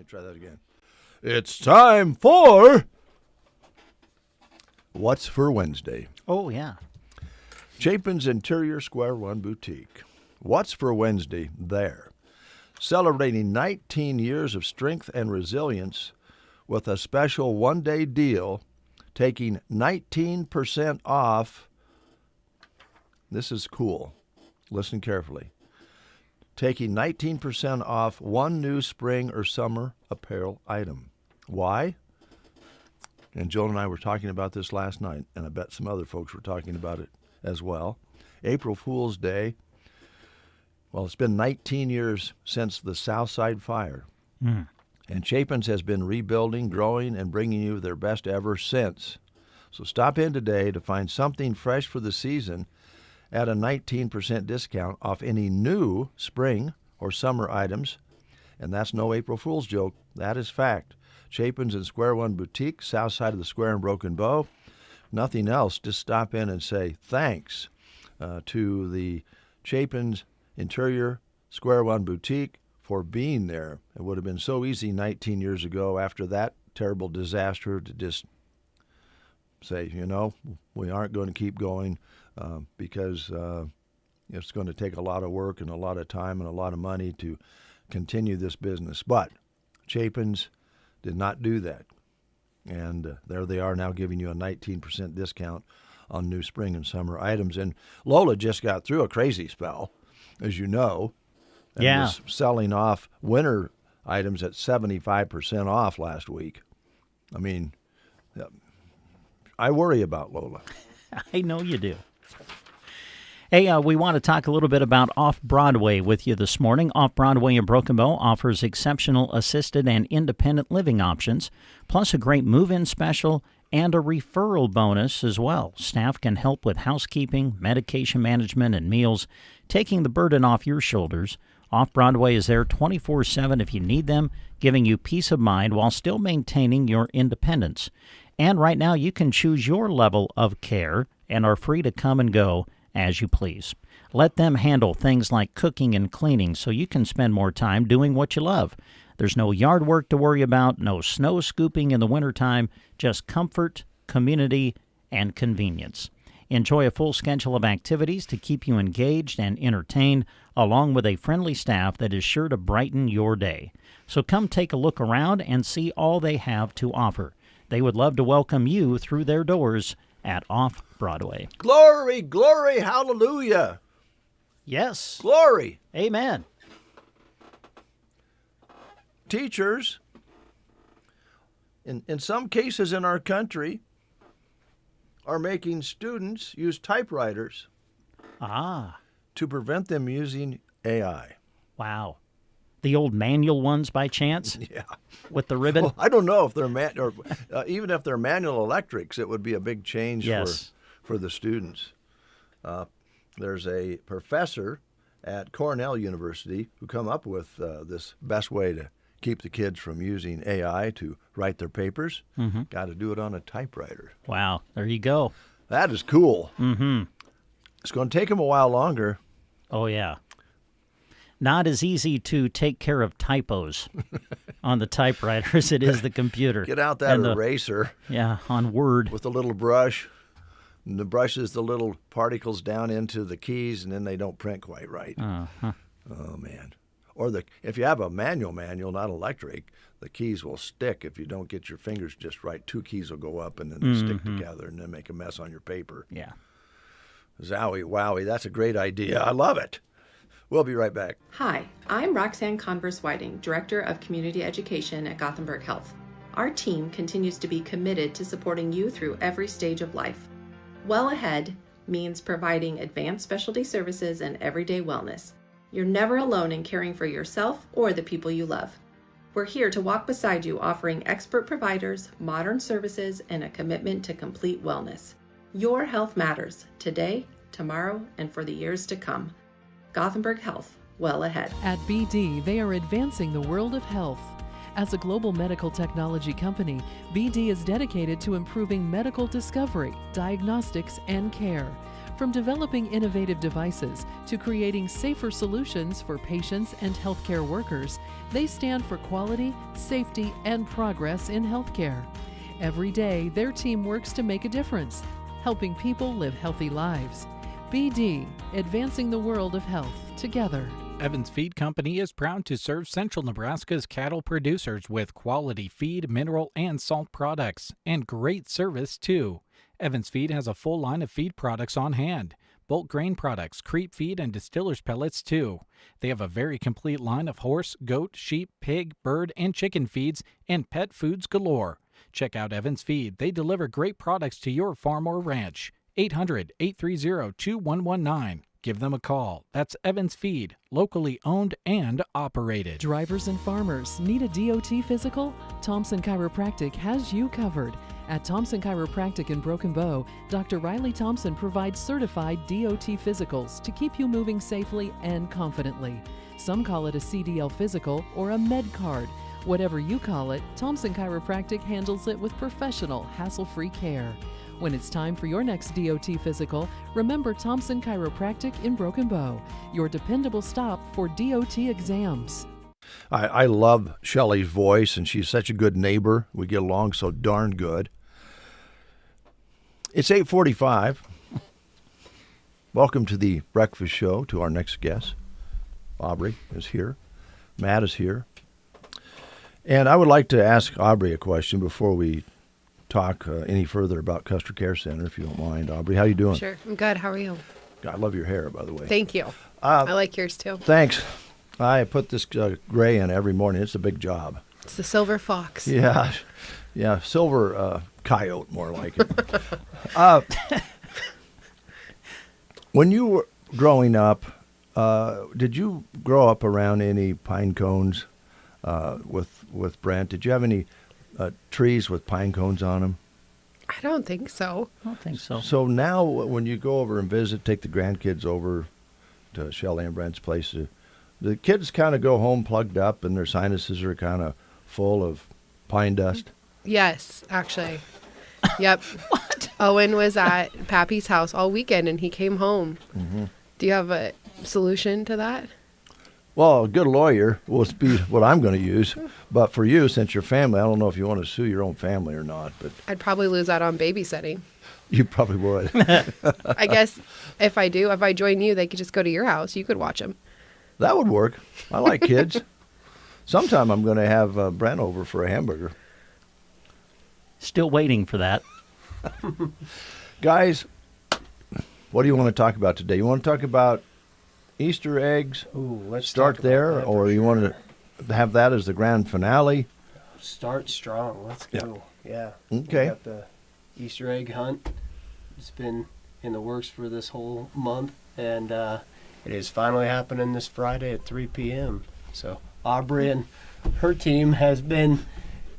me try that again. It's time for What's for Wednesday? Oh, yeah. Chapin's Interior Square One Boutique. What's for Wednesday there? Celebrating 19 years of strength and resilience with a special one-day deal taking 19% off. This is cool. Listen carefully. Taking 19% off one new spring or summer apparel item. Why? And Joan and I were talking about this last night, and I bet some other folks were talking about it as well. April Fool's Day. Well, it's been 19 years since the Southside Fire. And Chapin's has been rebuilding, growing, and bringing you their best ever since. So stop in today to find something fresh for the season at a 19% discount off any new spring or summer items. And that's no April Fool's joke. That is fact. Chapin's and Square One Boutique, south side of the square in Broken Bow. Nothing else. Just stop in and say thanks to the Chapin's Interior Square One Boutique for being there. It would have been so easy 19 years ago after that terrible disaster to just say, we aren't going to keep going because it's going to take a lot of work and a lot of time and a lot of money to continue this business. But Chapin's did not do that. And there they are now giving you a 19% discount on new spring and summer items. And Lola just got through a crazy spell, as you know. And was selling off winter items at 75% off last week. I mean, I worry about Lola. I know you do. Hey, we want to talk a little bit about Off-Broadway with you this morning. Off-Broadway in Broken Bow offers exceptional assisted and independent living options, plus a great move-in special and a referral bonus as well. Staff can help with housekeeping, medication management, and meals, taking the burden off your shoulders. Off-Broadway is there 24/7 if you need them, giving you peace of mind while still maintaining your independence. And right now you can choose your level of care and are free to come and go as you please. Let them handle things like cooking and cleaning so you can spend more time doing what you love. There's no yard work to worry about, no snow scooping in the wintertime, just comfort, community, and convenience. Enjoy a full schedule of activities to keep you engaged and entertained, along with a friendly staff that is sure to brighten your day. So come take a look around and see all they have to offer. They would love to welcome you through their doors at Off-Broadway. Glory, glory, hallelujah. Yes. Glory. Amen. Teachers, in some cases in our country, are making students use typewriters to prevent them using AI. Wow. The old manual ones by chance? Yeah. With the ribbon? Well, I don't know if they're even if they're manual electrics, it would be a big change for the students. There's a professor at Cornell University who come up with this best way to keep the kids from using AI to write their papers. Mm-hmm. Got to do it on a typewriter. Wow. There you go. That is cool. Mm-hmm. It's going to take them a while longer. Oh, yeah. Not as easy to take care of typos on the typewriter as it is the computer. Get out that eraser. Yeah, on Word. With a little brush. And the brushes the little particles down into the keys, and then they don't print quite right. Uh-huh. Oh, man. Or if you have a manual, not electric, the keys will stick if you don't get your fingers just right. Two keys will go up, and then they stick together, and then make a mess on your paper. Yeah. Zowie, wowie, that's a great idea. I love it. We'll be right back. Hi, I'm Roxanne Converse-Whiting, Director of Community Education at Gothenburg Health. Our team continues to be committed to supporting you through every stage of life. Well Ahead means providing advanced specialty services and everyday wellness. You're never alone in caring for yourself or the people you love. We're here to walk beside you, offering expert providers, modern services, and a commitment to complete wellness. Your health matters today, tomorrow, and for the years to come. Gothenburg Health, well ahead. At BD, they are advancing the world of health. As a global medical technology company, BD is dedicated to improving medical discovery, diagnostics, and care. From developing innovative devices to creating safer solutions for patients and healthcare workers, they stand for quality, safety, and progress in healthcare. Every day, their team works to make a difference, helping people live healthy lives. BD, advancing the world of health together. Evans Feed Company is proud to serve Central Nebraska's cattle producers with quality feed, mineral, and salt products, and great service, too. Evans Feed has a full line of feed products on hand. Bulk grain products, creep feed, and distiller's pellets, too. They have a very complete line of horse, goat, sheep, pig, bird, and chicken feeds, and pet foods galore. Check out Evans Feed. They deliver great products to your farm or ranch. 800-830-2119. Give them a call. That's Evans Feed, locally owned and operated. Drivers and farmers need a DOT physical? Thompson Chiropractic has you covered. At Thompson Chiropractic in Broken Bow, Dr. Riley Thompson provides certified DOT physicals to keep you moving safely and confidently. Some call it a CDL physical or a med card. Whatever you call it, Thompson Chiropractic handles it with professional, hassle-free care. When it's time for your next DOT physical, remember Thompson Chiropractic in Broken Bow, your dependable stop for DOT exams. I love Shelley's voice, and she's such a good neighbor. We get along so darn good. It's 8:45. Welcome to the breakfast show. To our next guest. Aubrey is here. Matt is here. And I would like to ask Aubrey a question before we talk any further about Custer Care Center, if you don't mind. Aubrey, how you doing? Sure. I'm good. How are you? I love your hair, by the way. Thank you. I like yours, too. Thanks. I put this gray in every morning. It's a big job. It's the silver fox. Yeah. Silver coyote, more like it. When you were growing up, did you grow up around any pine cones with Brent? Did you have any trees with pine cones on them? I don't think so. I don't think so. So now when you go over and visit, take the grandkids over to Shelley and Brent's place, the kids kind of go home plugged up and their sinuses are kind of full of pine dust? Yes, actually. Yep. What? Owen was at Pappy's house all weekend and he came home. Mm-hmm. Do you have a solution to that? Well, a good lawyer will be what I'm going to use. But for you, since you're family, I don't know if you want to sue your own family or not. But I'd probably lose out on babysitting. You probably would. I guess if I join you, they could just go to your house. You could watch them. That would work. I like kids. Sometime I'm going to have Brent over for a hamburger. Still waiting for that. Guys, what do you want to talk about today? You want to talk about Easter eggs? Ooh, let's start there, or you want to have that as the grand finale? Start strong. Let's go. Yeah. Okay. We got the Easter egg hunt. It's been in the works for this whole month, and it is finally happening this Friday at 3 p.m. So Aubrey and her team has been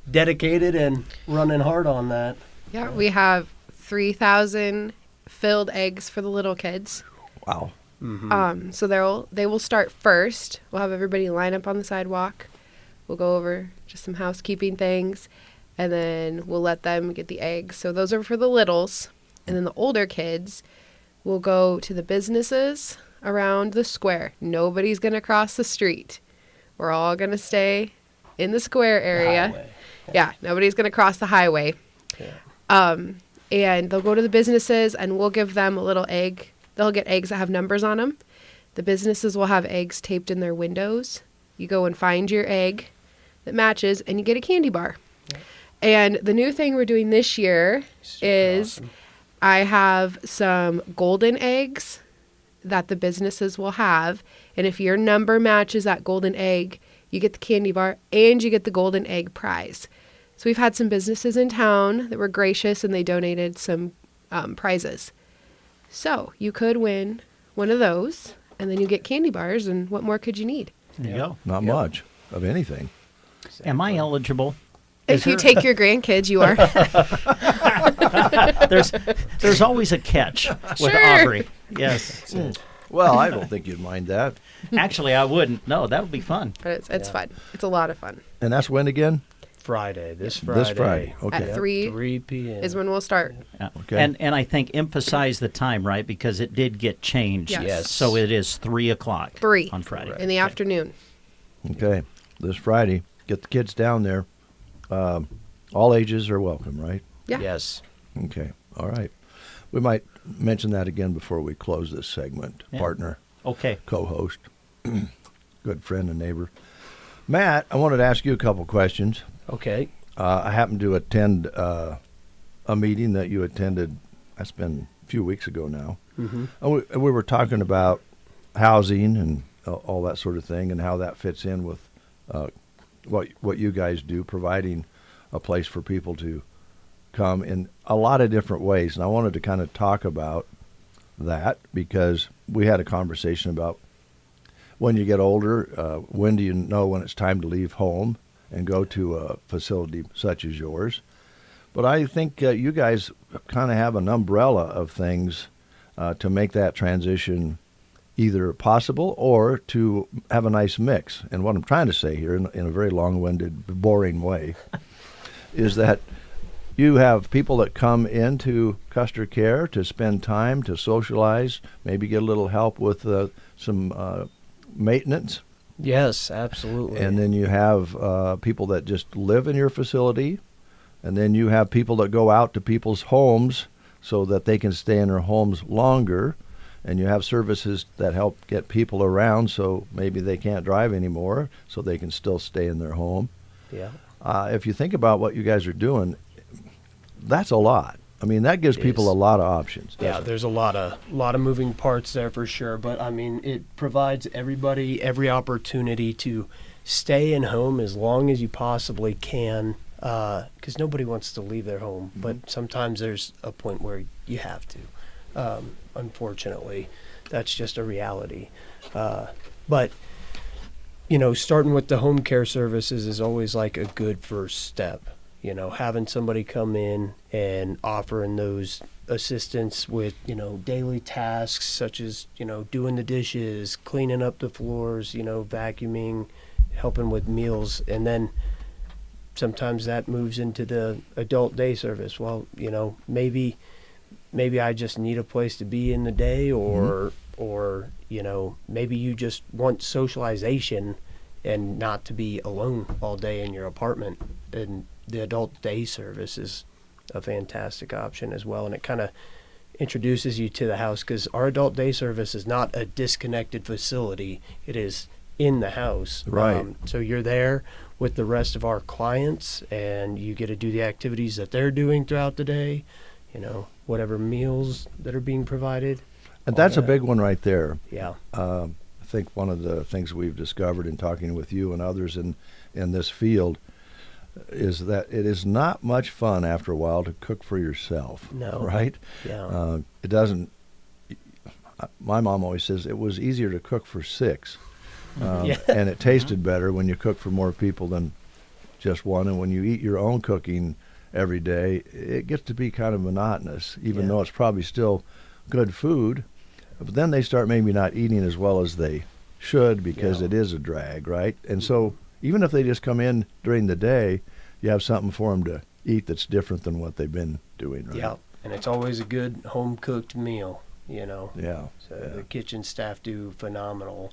dedicated and running hard on that. Yeah, we have 3,000 filled eggs for the little kids. Wow. Mm-hmm. So they will start first. We'll have everybody line up on the sidewalk. We'll go over just some housekeeping things, and then we'll let them get the eggs. So those are for the littles, and then the older kids will go to the businesses around the square. Nobody's going to cross the street. We're all going to stay in the square area. Yeah, nobody's going to cross the highway. Yeah. And they'll go to the businesses, and we'll give them a little egg. They'll get eggs that have numbers on them. The businesses will have eggs taped in their windows. You go and find your egg that matches, and you get a candy bar. Yeah. And the new thing we're doing this year is awesome. I have some golden eggs that the businesses will have. And if your number matches that golden egg, you get the candy bar and you get the golden egg prize. So we've had some businesses in town that were gracious and they donated some prizes. So you could win one of those and then you get candy bars, and what more could you need? There you go. Not much of anything. Exactly. Am I eligible? If you take your grandkids, you are. There's always a catch with Aubrey. Yes. Well, I don't think you'd mind that. Actually, I wouldn't. No, that would be fun. But it's fun. It's a lot of fun. And that's when again? Friday. This Friday. Okay. At 3 p.m. is when we'll start. Okay. And I think emphasize the time, right? Because it did get changed. Yes. So it is 3 o'clock 3 on Friday. in the afternoon. Okay. This Friday, get the kids down there. All ages are welcome, right? Yeah. Yes. Okay. All right. We might mention that again before we close this segment. Yeah. Partner, Okay. co-host, good friend and neighbor. Matt, I wanted to ask you a couple questions. Okay. I happened to attend a meeting that you attended. That's been a few weeks ago now. Mm-hmm. And we were talking about housing and all that sort of thing, and how that fits in with what you guys do, providing a place for people to come in a lot of different ways. And I wanted to kind of talk about that because we had a conversation about when you get older, when do you know when it's time to leave home and go to a facility such as yours. But I think you guys kind of have an umbrella of things to make that transition either possible or to have a nice mix. And what I'm trying to say here in a very long-winded, boring way is that you have people that come into Custer Care to spend time, to socialize, maybe get a little help with some maintenance. Yes, absolutely. And then you have people that just live in your facility. And then you have people that go out to people's homes so that they can stay in their homes longer. And you have services that help get people around so maybe they can't drive anymore so they can still stay in their home. Yeah. If you think about what you guys are doing, that's a lot. I mean, that gives people a lot of options. Yeah, there's a lot of moving parts there for sure. But I mean, it provides everybody every opportunity to stay in home as long as you possibly can, because nobody wants to leave their home. Mm-hmm. But sometimes there's a point where you have to. Unfortunately, that's just a reality. But you know, starting with the home care services is always like a good first step. You know, having somebody come in and offering those assistance with, you know, daily tasks such as, you know, doing the dishes, cleaning up the floors, you know, vacuuming, helping with meals. And then sometimes that moves into the adult day service. Well, you know, maybe I just need a place to be in the day, or you know, maybe you just want socialization and not to be alone all day in your apartment. And the adult day service is a fantastic option as well, and it kind of introduces you to the house, because our adult day service is not a disconnected facility. It is in the house. Right. So you're there with the rest of our clients, and you get to do the activities that they're doing throughout the day, you know, whatever meals that are being provided. And that's a big one right there. Yeah. I think one of the things we've discovered in talking with you and others in this field is that it is not much fun after a while to cook for yourself. No. Right? Yeah. It doesn't. My mom always says it was easier to cook for 6. Yeah. And it tasted better when you cook for more people than just one. And when you eat your own cooking every day, it gets to be kind of monotonous, even though it's probably still good food. But then they start maybe not eating as well as they should because it is a drag, right? And so even if they just come in during the day, you have something for them to eat that's different than what they've been doing, right? Yeah, and it's always a good home-cooked meal, you know. Yeah. So the kitchen staff do phenomenal.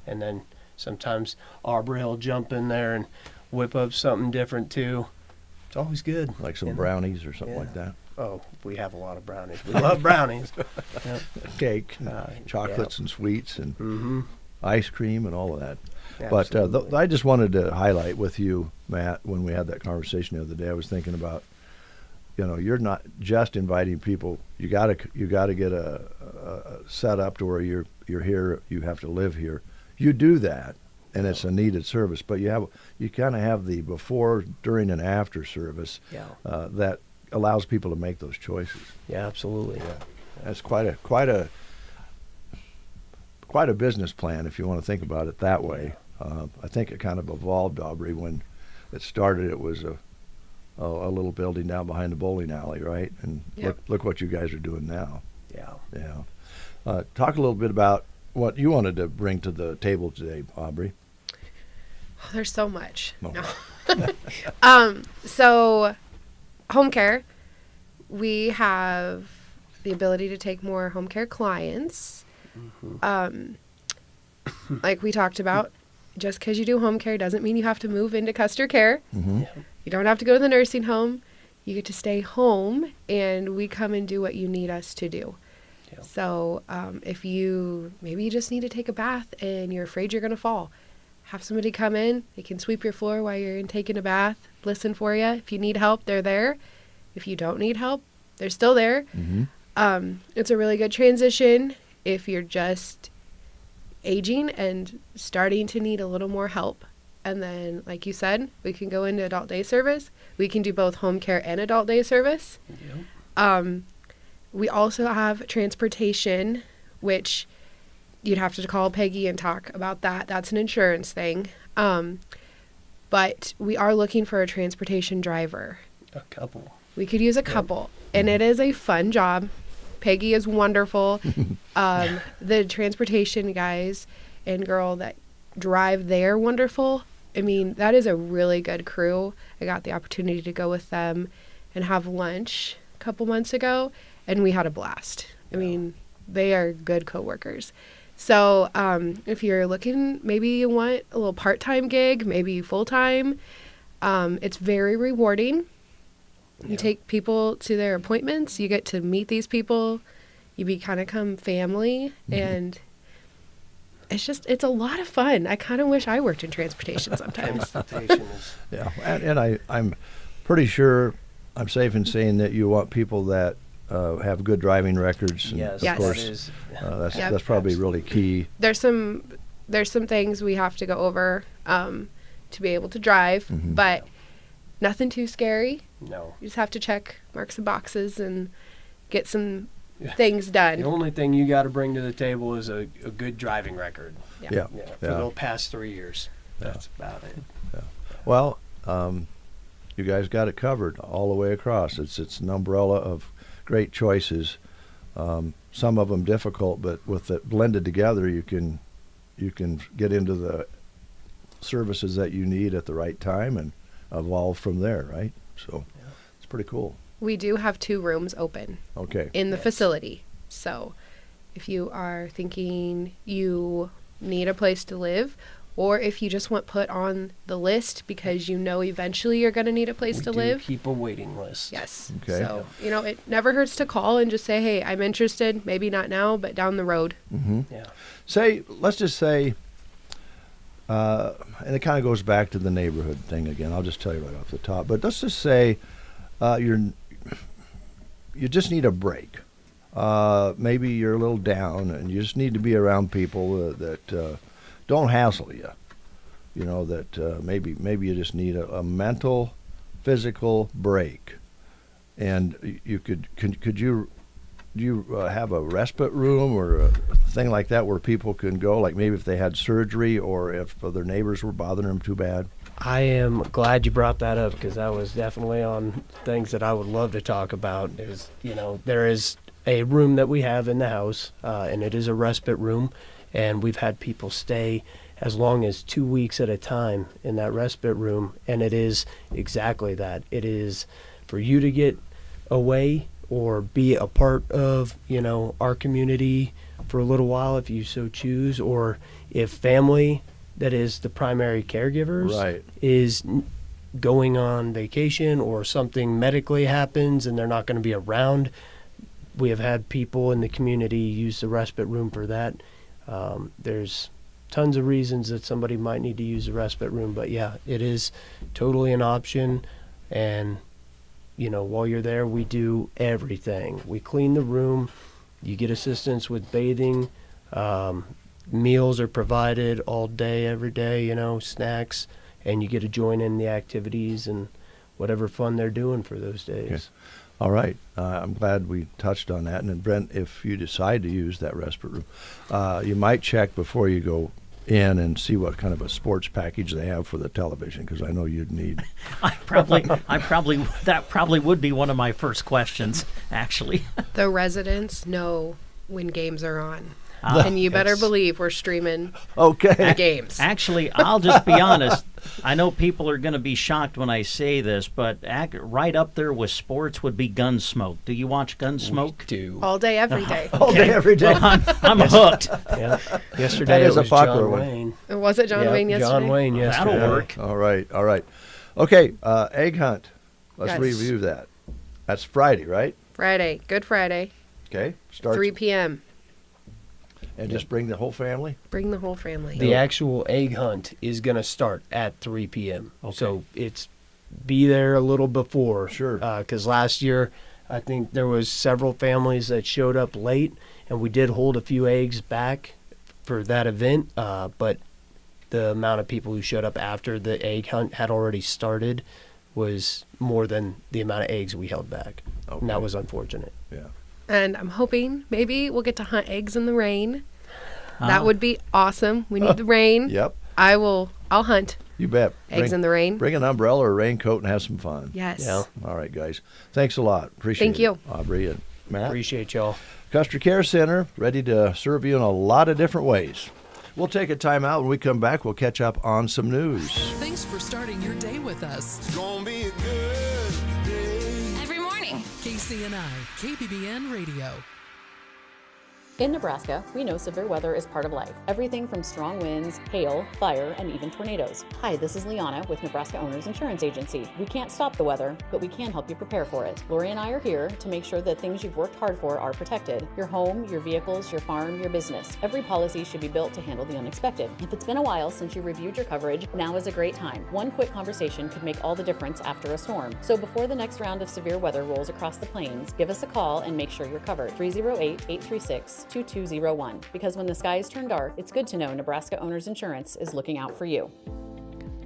And then sometimes Aubrey will jump in there and whip up something different too. It's always good. Like some brownies or something like that. Oh, we have a lot of brownies. We love brownies. Yep. Cake, chocolates and sweets and Mm-hmm. ice cream and all of that. Absolutely. But I just wanted to highlight with you, Matt, when we had that conversation the other day, I was thinking about, you know, you're not just inviting people. You gotta get a set up to where you're here. You have to live here. You do that, and it's a needed service. But you kind of have the before, during, and after service that allows people to make those choices. Yeah, absolutely. Yeah, that's quite a business plan if you want to think about it that way. I think it kind of evolved, Aubrey, when it started. It was a little building down behind the bowling alley, right? And look what you guys are doing now. Yeah. Talk a little bit about what you wanted to bring to the table today, Aubrey. Oh, there's so much. No. So home care, we have the ability to take more home care clients. Like we talked about, just because you do home care doesn't mean you have to move into Custer Care. Mm-hmm. You don't have to go to the nursing home. You get to stay home, and we come and do what you need us to do. So if maybe you just need to take a bath and you're afraid you're going to fall, have somebody come in. They can sweep your floor while you're taking a bath, listen for you. If you need help, they're there. If you don't need help, they're still there. Mm-hmm. It's a really good transition if you're just aging and starting to need a little more help. And then, like you said, we can go into adult day service. We can do both home care and adult day service. We also have transportation, which you'd have to call Peggy and talk about that. That's an insurance thing. But we are looking for a transportation driver. A couple. We could use a couple. And it is a fun job. Peggy is wonderful. The transportation guys and girl that drive there, wonderful. I mean, that is a really good crew. I got the opportunity to go with them and have lunch a couple months ago, and we had a blast. I mean, they are good coworkers. So if you're looking, maybe you want a little part-time gig, maybe full-time, it's very rewarding. You take people to their appointments, you get to meet these people, you become family, and it's a lot of fun. I kind of wish I worked in transportation sometimes. Yeah, and I'm pretty sure I'm safe in saying that you want people that have good driving records. And Yes, of course, that's probably really key. There's some things we have to go over to be able to drive, but nothing too scary. No. You just have to check, mark some boxes, and get some things done. The only thing you got to bring to the table is a good driving record. Yeah. For the past 3 years. That's about it. Yeah. Well, you guys got it covered all the way across. It's an umbrella of great choices. Some of them difficult, but with it blended together, you can get into the services that you need at the right time and evolve from there, right? So it's pretty cool. We do have 2 rooms open in the facility. So if you are thinking you need a place to live, or if you just want put on the list because you know eventually you're going to need a place to live. Keep a waiting list. Yes. Okay. So, it never hurts to call and just say, hey, I'm interested. Maybe not now, but down the road. Mm-hmm. Yeah. Let's just say, and it kind of goes back to the neighborhood thing again. I'll just tell you right off the top. But let's just say you just need a break. Maybe you're a little down and you just need to be around people that don't hassle you. That maybe you just need a mental, physical break. And could you have a respite room or a thing like that where people can go, like maybe if they had surgery or if their neighbors were bothering them too bad? I am glad you brought that up because that was definitely on things that I would love to talk about. There is a room that we have in the house, and it is a respite room, and we've had people stay as long as 2 weeks at a time in that respite room, and it is exactly that. It is for you to get away or be a part of, our community for a little while if you so choose, or if family that is the primary caregivers is going on vacation or something medically happens and they're not going to be around. We have had people in the community use the respite room for that. There's tons of reasons that somebody might need to use the respite room, but yeah, it is totally an option. And while you're there, we do everything. We clean the room. You get assistance with bathing. Meals are provided all day, every day, snacks, and you get to join in the activities and whatever fun they're doing for those days. Okay. All right. I'm glad we touched on that. And then, Brent, if you decide to use that respite room, you might check before you go in and see what kind of a sports package they have for the television, because I know you'd need. That probably would be one of my first questions, actually. The residents know when games are on. And you better believe we're streaming the games. Actually, I'll just be honest. I know people are going to be shocked when I say this, but right up there with sports would be Gunsmoke. Do you watch Gunsmoke? Do. All day, every day. All day, every day. Well, I'm hooked. Yeah. Yesterday That is it a was popular John one. Wayne. Was it John Wayne yesterday? John Wayne yesterday. That'll work. All right. Okay, egg hunt. Let's Yes. review that. That's Friday, right? Friday. Good Friday. Okay. Starts 3 p.m. and just bring the whole family. Bring the whole family. The actual egg hunt is going to start at 3 p.m. So it's be there a little before. Sure. Because last year, I think there was several families that showed up late, and we did hold a few eggs back for that event. But the amount of people who showed up after the egg hunt had already started was more than the amount of eggs we held back. Okay. And that was unfortunate. Yeah. And I'm hoping maybe we'll get to hunt eggs in the rain. That would be awesome. We need the rain. Yep. I'll hunt. You bet. Eggs in the rain. Bring an umbrella or a raincoat and have some fun. Yes. Yeah. All right, guys. Thanks a lot. Appreciate Thank it. you. Aubrey and Matt. Appreciate y'all. Custer Care Center, ready to serve you in a lot of different ways. We'll take a time out. When we come back, we'll catch up on some news. Thanks for starting your day with us. It's gonna be a good day. Every morning. KCNI, KBBN Radio. In Nebraska, we know severe weather is part of life. Everything from strong winds, hail, fire, and even tornadoes. Hi, this is Liana with Nebraska Owners Insurance Agency. We can't stop the weather, but we can help you prepare for it. Lori and I are here to make sure that things you've worked hard for are protected. Your home, your vehicles, your farm, your business. Every policy should be built to handle the unexpected. If it's been a while since you reviewed your coverage, now is a great time. One quick conversation could make all the difference after a storm. So before the next round of severe weather rolls across the plains, give us a call and make sure you're covered. 308-836-2201. Because when the skies turn dark, it's good to know Nebraska Owners Insurance is looking out for you.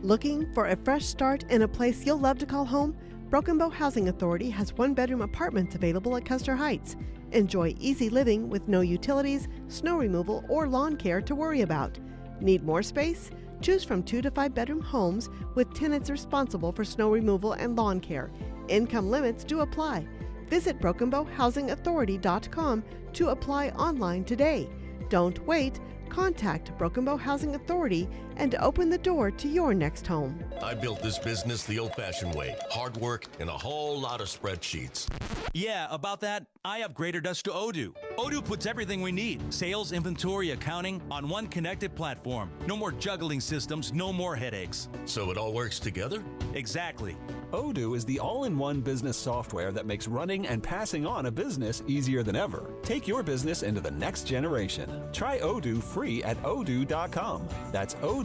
Looking for a fresh start in a place you'll love to call home? Broken Bow Housing Authority has one-bedroom apartments available at Custer Heights. Enjoy easy living with no utilities, snow removal, or lawn care to worry about. Need more space? Choose from 2 to 5 bedroom homes with tenants responsible for snow removal and lawn care. Income limits do apply. Visit BrokenBowHousingAuthority.com to apply online today. Don't wait. Contact Broken Bow Housing Authority and open the door to your next home. I built this business the old-fashioned way. Hard work and a whole lot of spreadsheets. Yeah, about that, I upgraded us to Odoo. Odoo puts everything we need, sales, inventory, accounting, on one connected platform. No more juggling systems, no more headaches. So it all works together? Exactly. Odoo is the all-in-one business software that makes running and passing on a business easier than ever. Take your business into the next generation. Try Odoo free at odoo.com. That's ODOO.com.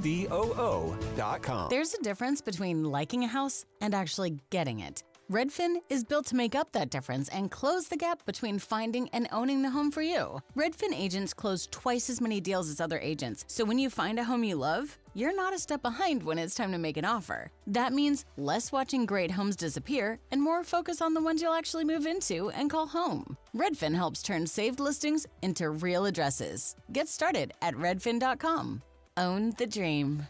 There's a difference between liking a house and actually getting it. Redfin is built to make up that difference and close the gap between finding and owning the home for you. Redfin agents close twice as many deals as other agents, so when you find a home you love, you're not a step behind when it's time to make an offer. That means less watching great homes disappear and more focus on the ones you'll actually move into and call home. Redfin helps turn saved listings into real addresses. Get started at redfin.com. Own the dream.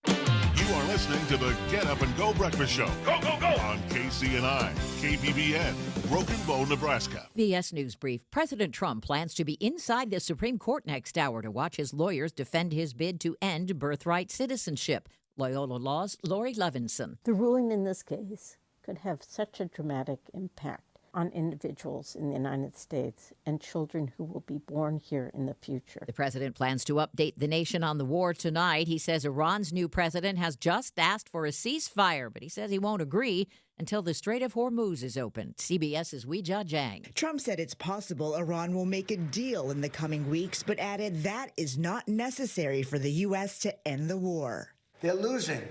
You are listening to the Get Up and Go Breakfast Show. Go, go, go! On KCNI, KBBN, Broken Bow, Nebraska. CBS News Brief. President Trump plans to be inside the Supreme Court next hour to watch his lawyers defend his bid to end birthright citizenship. Loyola Law's Lori Levinson. The ruling in this case could have such a dramatic impact on individuals in the United States and children who will be born here in the future. The president plans to update the nation on the war tonight. He says Iran's new president has just asked for a ceasefire, but he says he won't agree until the Strait of Hormuz is opened. CBS's Weijia Jiang. Trump said it's possible Iran will make a deal in the coming weeks, but added that is not necessary for the U.S. to end the war. They're losing.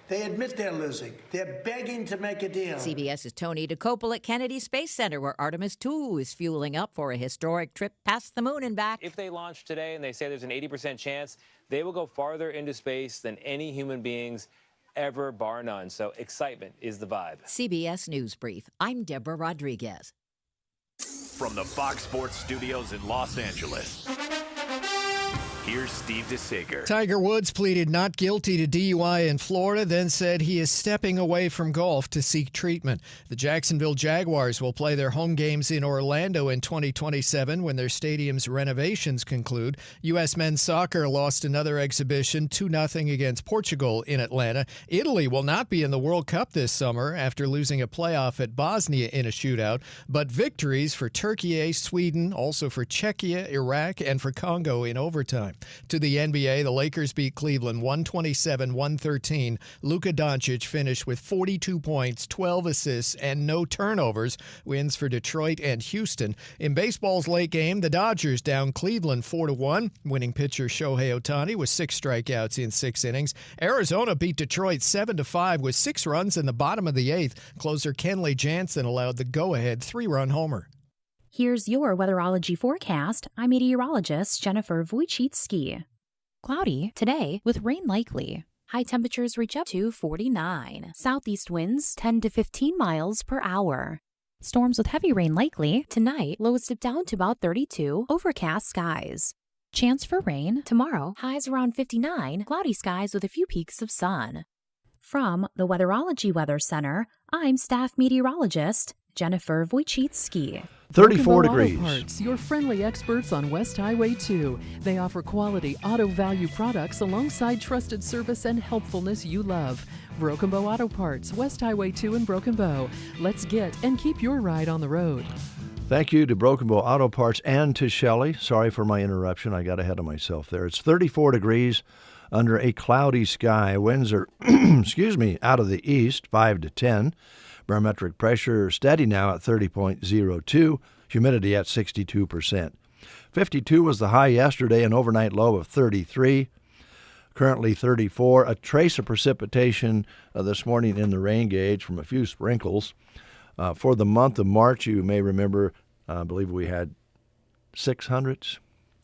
They admit they're losing. They're begging to make a deal. CBS's Tony DeCopel at Kennedy Space Center, where Artemis II is fueling up for a historic trip past the moon and back. If they launch today and they say there's an 80% chance, they will go farther into space than any human beings ever, bar none. So excitement is the vibe. CBS News Brief. I'm Deborah Rodriguez. From the Fox Sports Studios in Los Angeles, Here's Steve DeSager. Tiger Woods pleaded not guilty to DUI in Florida, then said he is stepping away from golf to seek treatment. The Jacksonville Jaguars will play their home games in Orlando in 2027 when their stadium's renovations conclude. U.S. men's soccer lost another exhibition 2-0 against Portugal in Atlanta. Italy will not be in the World Cup this summer after losing a playoff at Bosnia in a shootout, but victories for Turkey, Sweden, also for Czechia, Iraq, and for Congo in overtime. To the NBA, the Lakers beat Cleveland 127-113. Luka Doncic finished with 42 points, 12 assists, and no turnovers. Wins for Detroit and Houston. In baseball's late game, the Dodgers down Cleveland 4-1. Winning pitcher Shohei Ohtani with 6 strikeouts in 6 innings. Arizona beat Detroit 7-5 with 6 runs in the bottom of the 8th. Closer Kenley Jansen allowed the go-ahead 3-run homer. Here's your weatherology forecast. I'm meteorologist Jennifer Wojcicki. Cloudy today with rain likely. High temperatures reach up to 49. Southeast winds 10 to 15 miles per hour. Storms with heavy rain likely. Tonight, lows dip down to about 32. Overcast skies. Chance for rain tomorrow. Highs around 59. Cloudy skies with a few peaks of sun. From the Weatherology Weather Center, I'm staff meteorologist Jennifer Wojcicki. 34 Broken Bow degrees. Auto Parts, your friendly experts on West Highway 2. They offer quality auto value products alongside trusted service and helpfulness you love. Broken Bow Auto Parts, West Highway 2 in Broken Bow. Let's get and keep your ride on the road. Thank you to Broken Bow Auto Parts and to Shelley. Sorry for my interruption. I got ahead of myself there. It's 34 degrees under a cloudy sky. Winds are, out of the east, 5 to 10. Barometric pressure steady now at 30.02. Humidity at 62%. 52 was the high yesterday, an overnight low of 33. Currently 34. A trace of precipitation this morning in the rain gauge from a few sprinkles. For the month of March, you may remember, I believe we had 600s,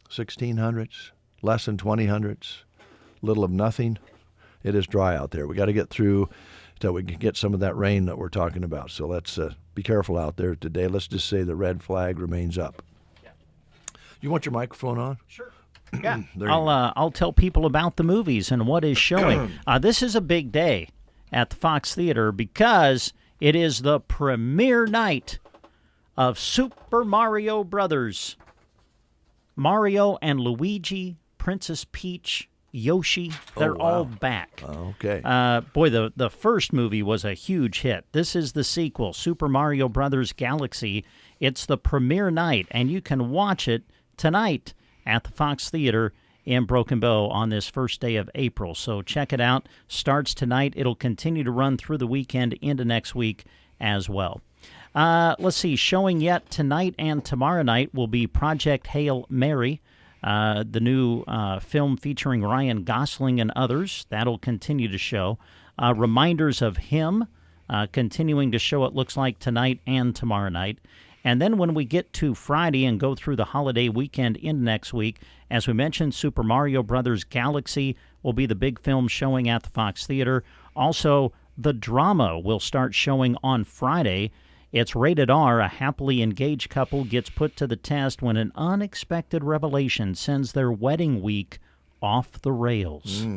1600s, less than 2000s, little of nothing. It is dry out there. We got to get through till we can get some of that rain that we're talking about. So let's be careful out there today. Let's just say the red flag remains up. Yeah. You want your microphone on? Sure. Yeah. I'll tell people about the movies and what is showing. This is a big day at the Fox Theater because it is the premiere night of Super Mario Brothers. Mario and Luigi, Princess Peach, Yoshi, they're all back. Okay. Boy, the first movie was a huge hit. This is the sequel, Super Mario Brothers Galaxy. It's the premiere night, and you can watch it tonight at the Fox Theater in Broken Bow on this first day of April. So check it out. Starts tonight. It'll continue to run through the weekend into next week as well. Let's see. Showing yet tonight and tomorrow night will be Project Hail Mary. The new film featuring Ryan Gosling and others. That'll continue to show. Reminders of Him continuing to show, it looks like, tonight and tomorrow night. And then when we get to Friday and go through the holiday weekend into next week, as we mentioned, Super Mario Brothers Galaxy will be the big film showing at the Fox Theater. Also, the drama will start showing on Friday. It's rated R. A happily engaged couple gets put to the test when an unexpected revelation sends their wedding week off the rails.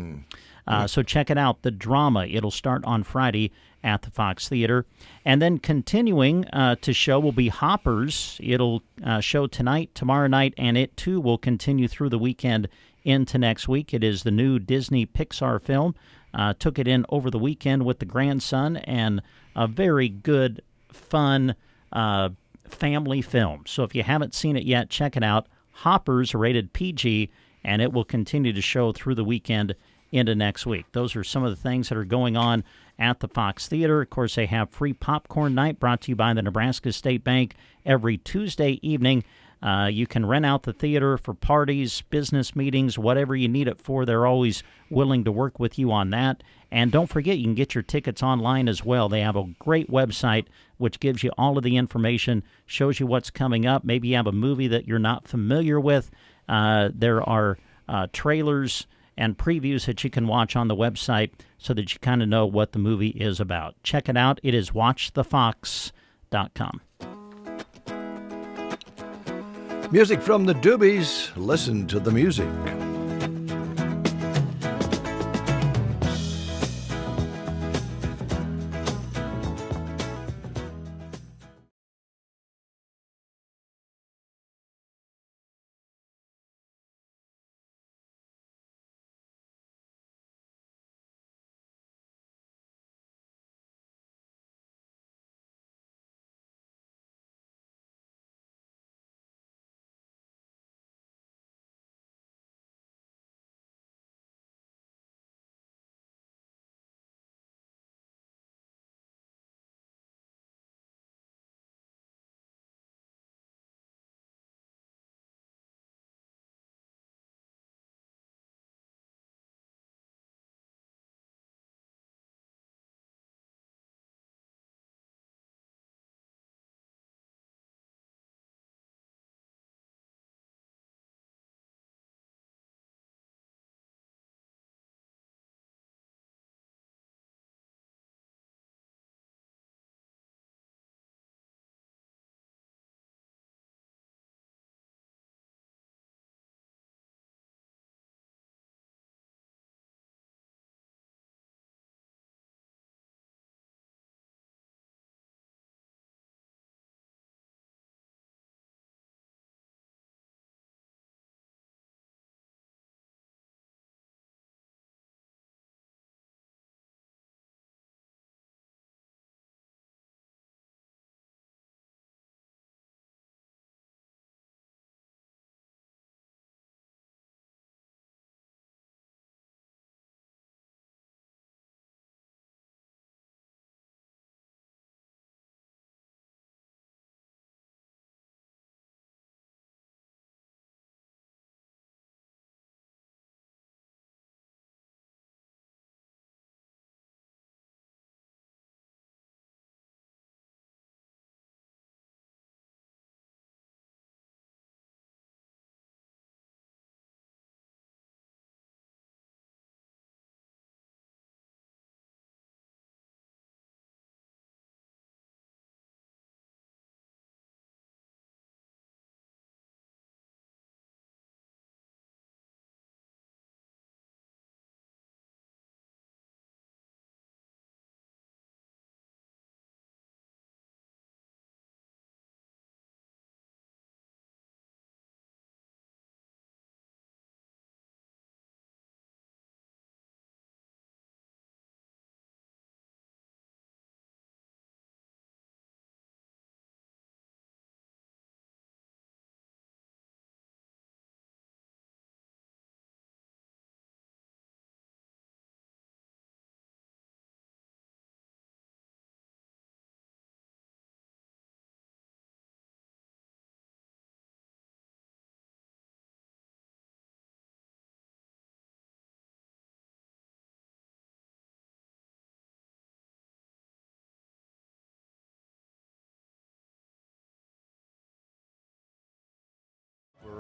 So check it out, the drama. It'll start on Friday at the Fox Theater. And then continuing to show will be Hoppers. It'll show tonight, tomorrow night, and it too will continue through the weekend into next week. It is the new Disney Pixar film. Took it in over the weekend with the grandson, and a very good, fun family film. So if you haven't seen it yet, check it out. Hoppers, rated PG, and it will continue to show through the weekend into next week. Those are some of the things that are going on at the Fox Theater. Of course, they have free popcorn night brought to you by the Nebraska State Bank every Tuesday evening. You can rent out the theater for parties, business meetings, whatever you need it for. They're always willing to work with you on that. And don't forget, you can get your tickets online as well. They have a great website which gives you all of the information, shows you what's coming up. Maybe you have a movie that you're not familiar with. There are trailers and previews that you can watch on the website so that you kind of know what the movie is about. Check it out. It is watchthefox.com. Music from the Doobies. Listen to the music.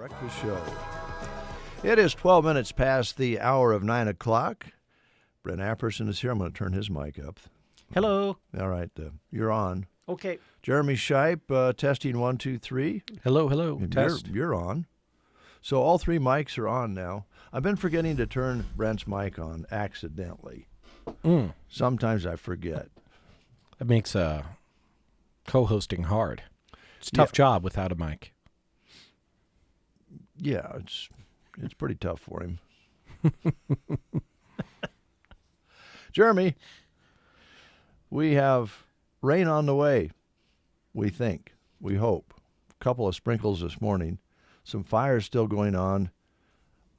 Breakfast Show. It is 12 minutes past the hour of 9 o'clock. Brent Apperson is here. I'm going to turn his mic up. Hello. All right. You're on. Okay. Jeremy Shipe, testing 1, 2, 3. Hello. Test. You're on. So all three mics are on now. I've been forgetting to turn Brent's mic on accidentally. Sometimes I forget. That makes co-hosting hard. It's a tough job without a mic. Yeah, it's pretty tough for him. Jeremy, we have rain on the way, we think, we hope. A couple of sprinkles this morning. Some fires still going on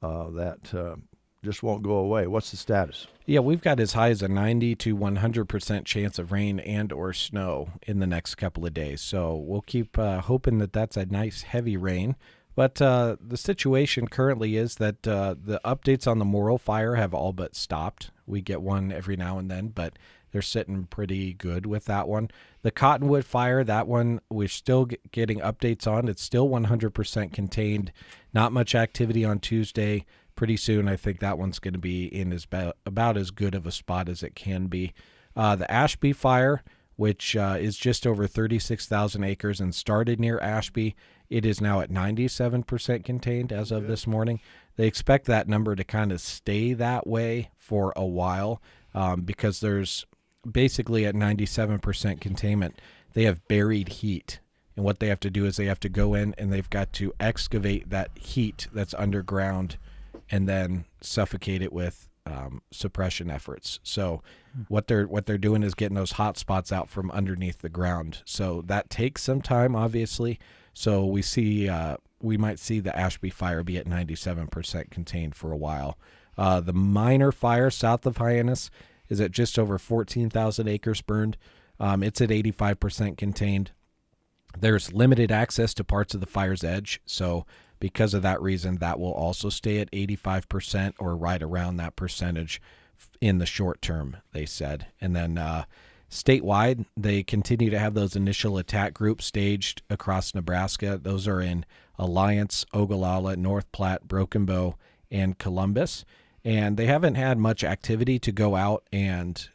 that just won't go away. What's the status? Yeah, we've got as high as a 90 to 100% chance of rain and or snow in the next couple of days. So we'll keep hoping that that's a nice heavy rain. But the situation currently is that the updates on the Morrill fire have all but stopped. We get one every now and then, but they're sitting pretty good with that one. The Cottonwood fire, that one we're still getting updates on. It's still 100% contained. Not much activity on Tuesday. Pretty soon, I think that one's going to be in about as good of a spot as it can be. The Ashby fire, which is just over 36,000 acres and started near Ashby, it is now at 97% contained as of this morning. They expect that number to kind of stay that way for a while because there's basically at 97% containment, they have buried heat. And what they have to do is they have to go in and they've got to excavate that heat that's underground and then suffocate it with suppression efforts. So what they're doing is getting those hot spots out from underneath the ground. So that takes some time, obviously. So we might see the Ashby fire be at 97% contained for a while. The Minor fire south of Hyannis is at just over 14,000 acres burned. It's at 85% contained. There's limited access to parts of the fire's edge, so because of that reason, that will also stay at 85% or right around that percentage in the short term, they said. And then statewide, they continue to have those initial attack groups staged across Nebraska. Those are in Alliance, Ogallala, North Platte, Broken Bow, and Columbus. And they haven't had much activity to go out and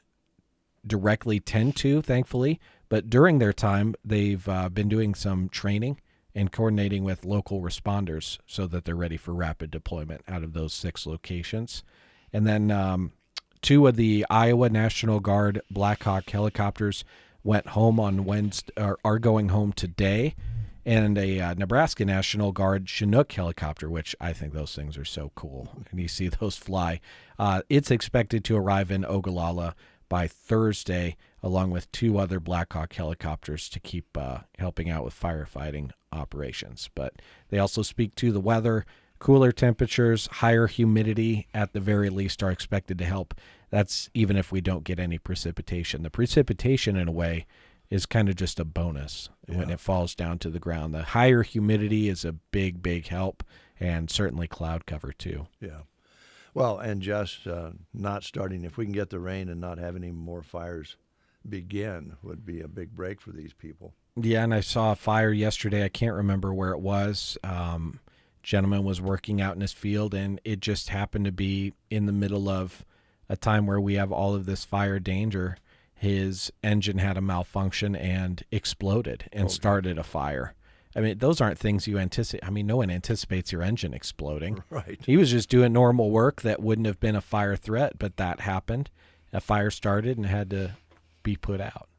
directly tend to, thankfully. But during their time, they've been doing some training and coordinating with local responders so that they're ready for rapid deployment out of those 6 locations. And then 2 of the Iowa National Guard Black Hawk helicopters went home on Wednesday, or are going home today, and a Nebraska National Guard Chinook helicopter, which I think those things are so cool. And you see those fly. It's expected to arrive in Ogallala by Thursday, along with 2 other Black Hawk helicopters to keep helping out with firefighting operations. But they also speak to the weather. Cooler temperatures, higher humidity at the very least are expected to help. That's even if we don't get any precipitation. The precipitation, in a way, is kind of just a bonus when it falls down to the ground. The higher humidity is a big, big help, and certainly cloud cover too. Yeah. Well, and just not starting, if we can get the rain and not have any more fires begin, would be a big break for these people. Yeah, and I saw a fire yesterday. I can't remember where it was. Gentleman was working out in his field, and it just happened to be in the middle of a time where we have all of this fire danger. His engine had a malfunction and exploded and started a fire. I mean, those aren't things you anticipate. I mean, no one anticipates your engine exploding. Right. He was just doing normal work that wouldn't have been a fire threat, but that happened. A fire started and had to be put out.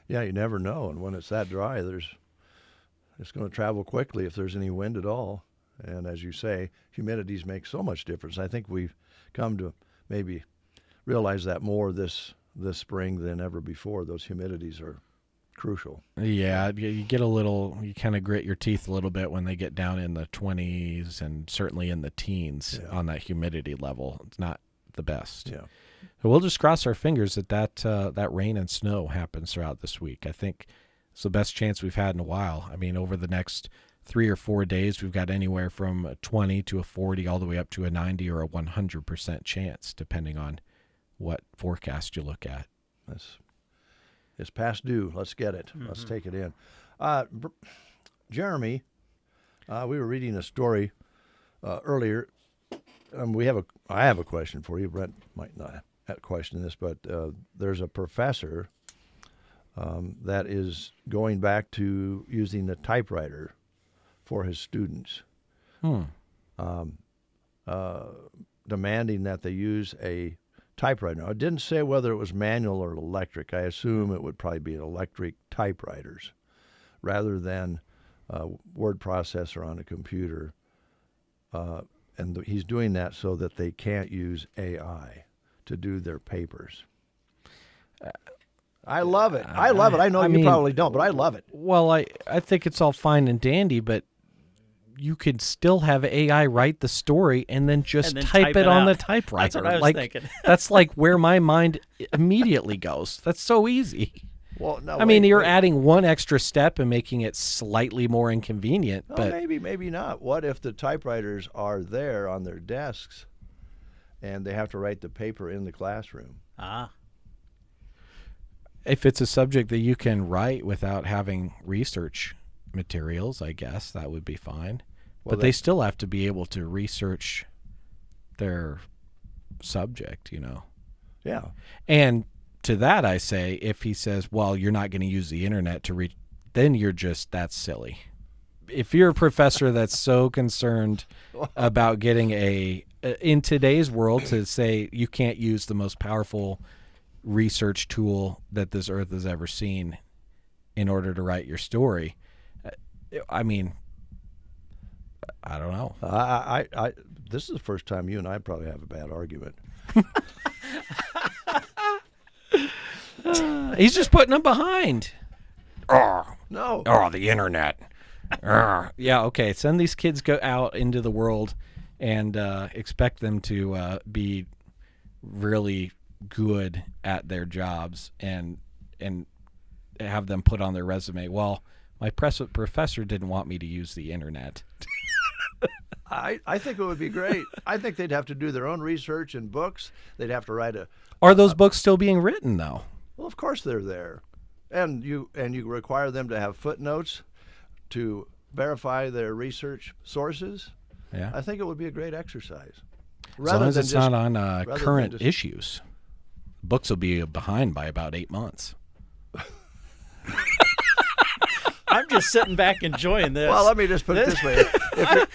Yeah, you never know. And when it's that dry, it's going to travel quickly if there's any wind at all. And as you say, humidities make so much difference. I think we've come to maybe realize that more this spring than ever before. Those humidities are crucial. Yeah, you get you kind of grit your teeth a little bit when they get down in the 20s and certainly in the teens on that humidity level. It's not the best. Yeah. So we'll just cross our fingers that rain and snow happens throughout this week. I think it's the best chance we've had in a while. I mean, over the next 3 or 4 days, we've got anywhere from a 20 to a 40 all the way up to a 90 or a 100% chance, depending on what forecast you look at. It's past due. Let's get it. Let's take it in. Jeremy, We were reading a story earlier. I have a question for you. Brent might not have question this, but there's a professor that is going back to using the typewriter for his students, demanding that they use a typewriter. Now, it didn't say whether it was manual or electric. I assume it would probably be electric typewriters rather than word processor on a computer. And he's doing that so that they can't use AI to do their papers. I love it. I love it. I know you probably don't, but I love it. Well, I think it's all fine and dandy, but you could still have AI write the story and then just type it on the typewriter. That's what I was thinking. That's like where my mind immediately goes. That's so easy. Well, no, I mean, you're adding one extra step and making it slightly more inconvenient. No, but maybe not. What if the typewriters are there on their desks and they have to write the paper in the classroom? If it's a subject that you can write without having research materials, I guess that would be fine. Well, but they still have to be able to research their subject, you know. Yeah. And to that I say, if he says, well, you're not going to use the internet to read, then that's silly. If you're a professor that's so concerned about getting in today's world to say you can't use the most powerful research tool that this earth has ever seen in order to write your story, I mean, I don't know. This is the first time you and I probably have a bad argument. He's just putting them behind. No. The internet. Yeah, okay. Send these kids out into the world and expect them to be really good at their jobs and have them put on their resume, well, my professor didn't want me to use the internet. I think it would be great. I think they'd have to do their own research and books. They'd have to write Are those books still being written, though? Well, of course they're there. And you require them to have footnotes to verify their research sources. Yeah. I think it would be a great exercise. As long as it's not on current issues. Books will be behind by about 8 months. I'm just sitting back enjoying this. Well, let me just put it this way.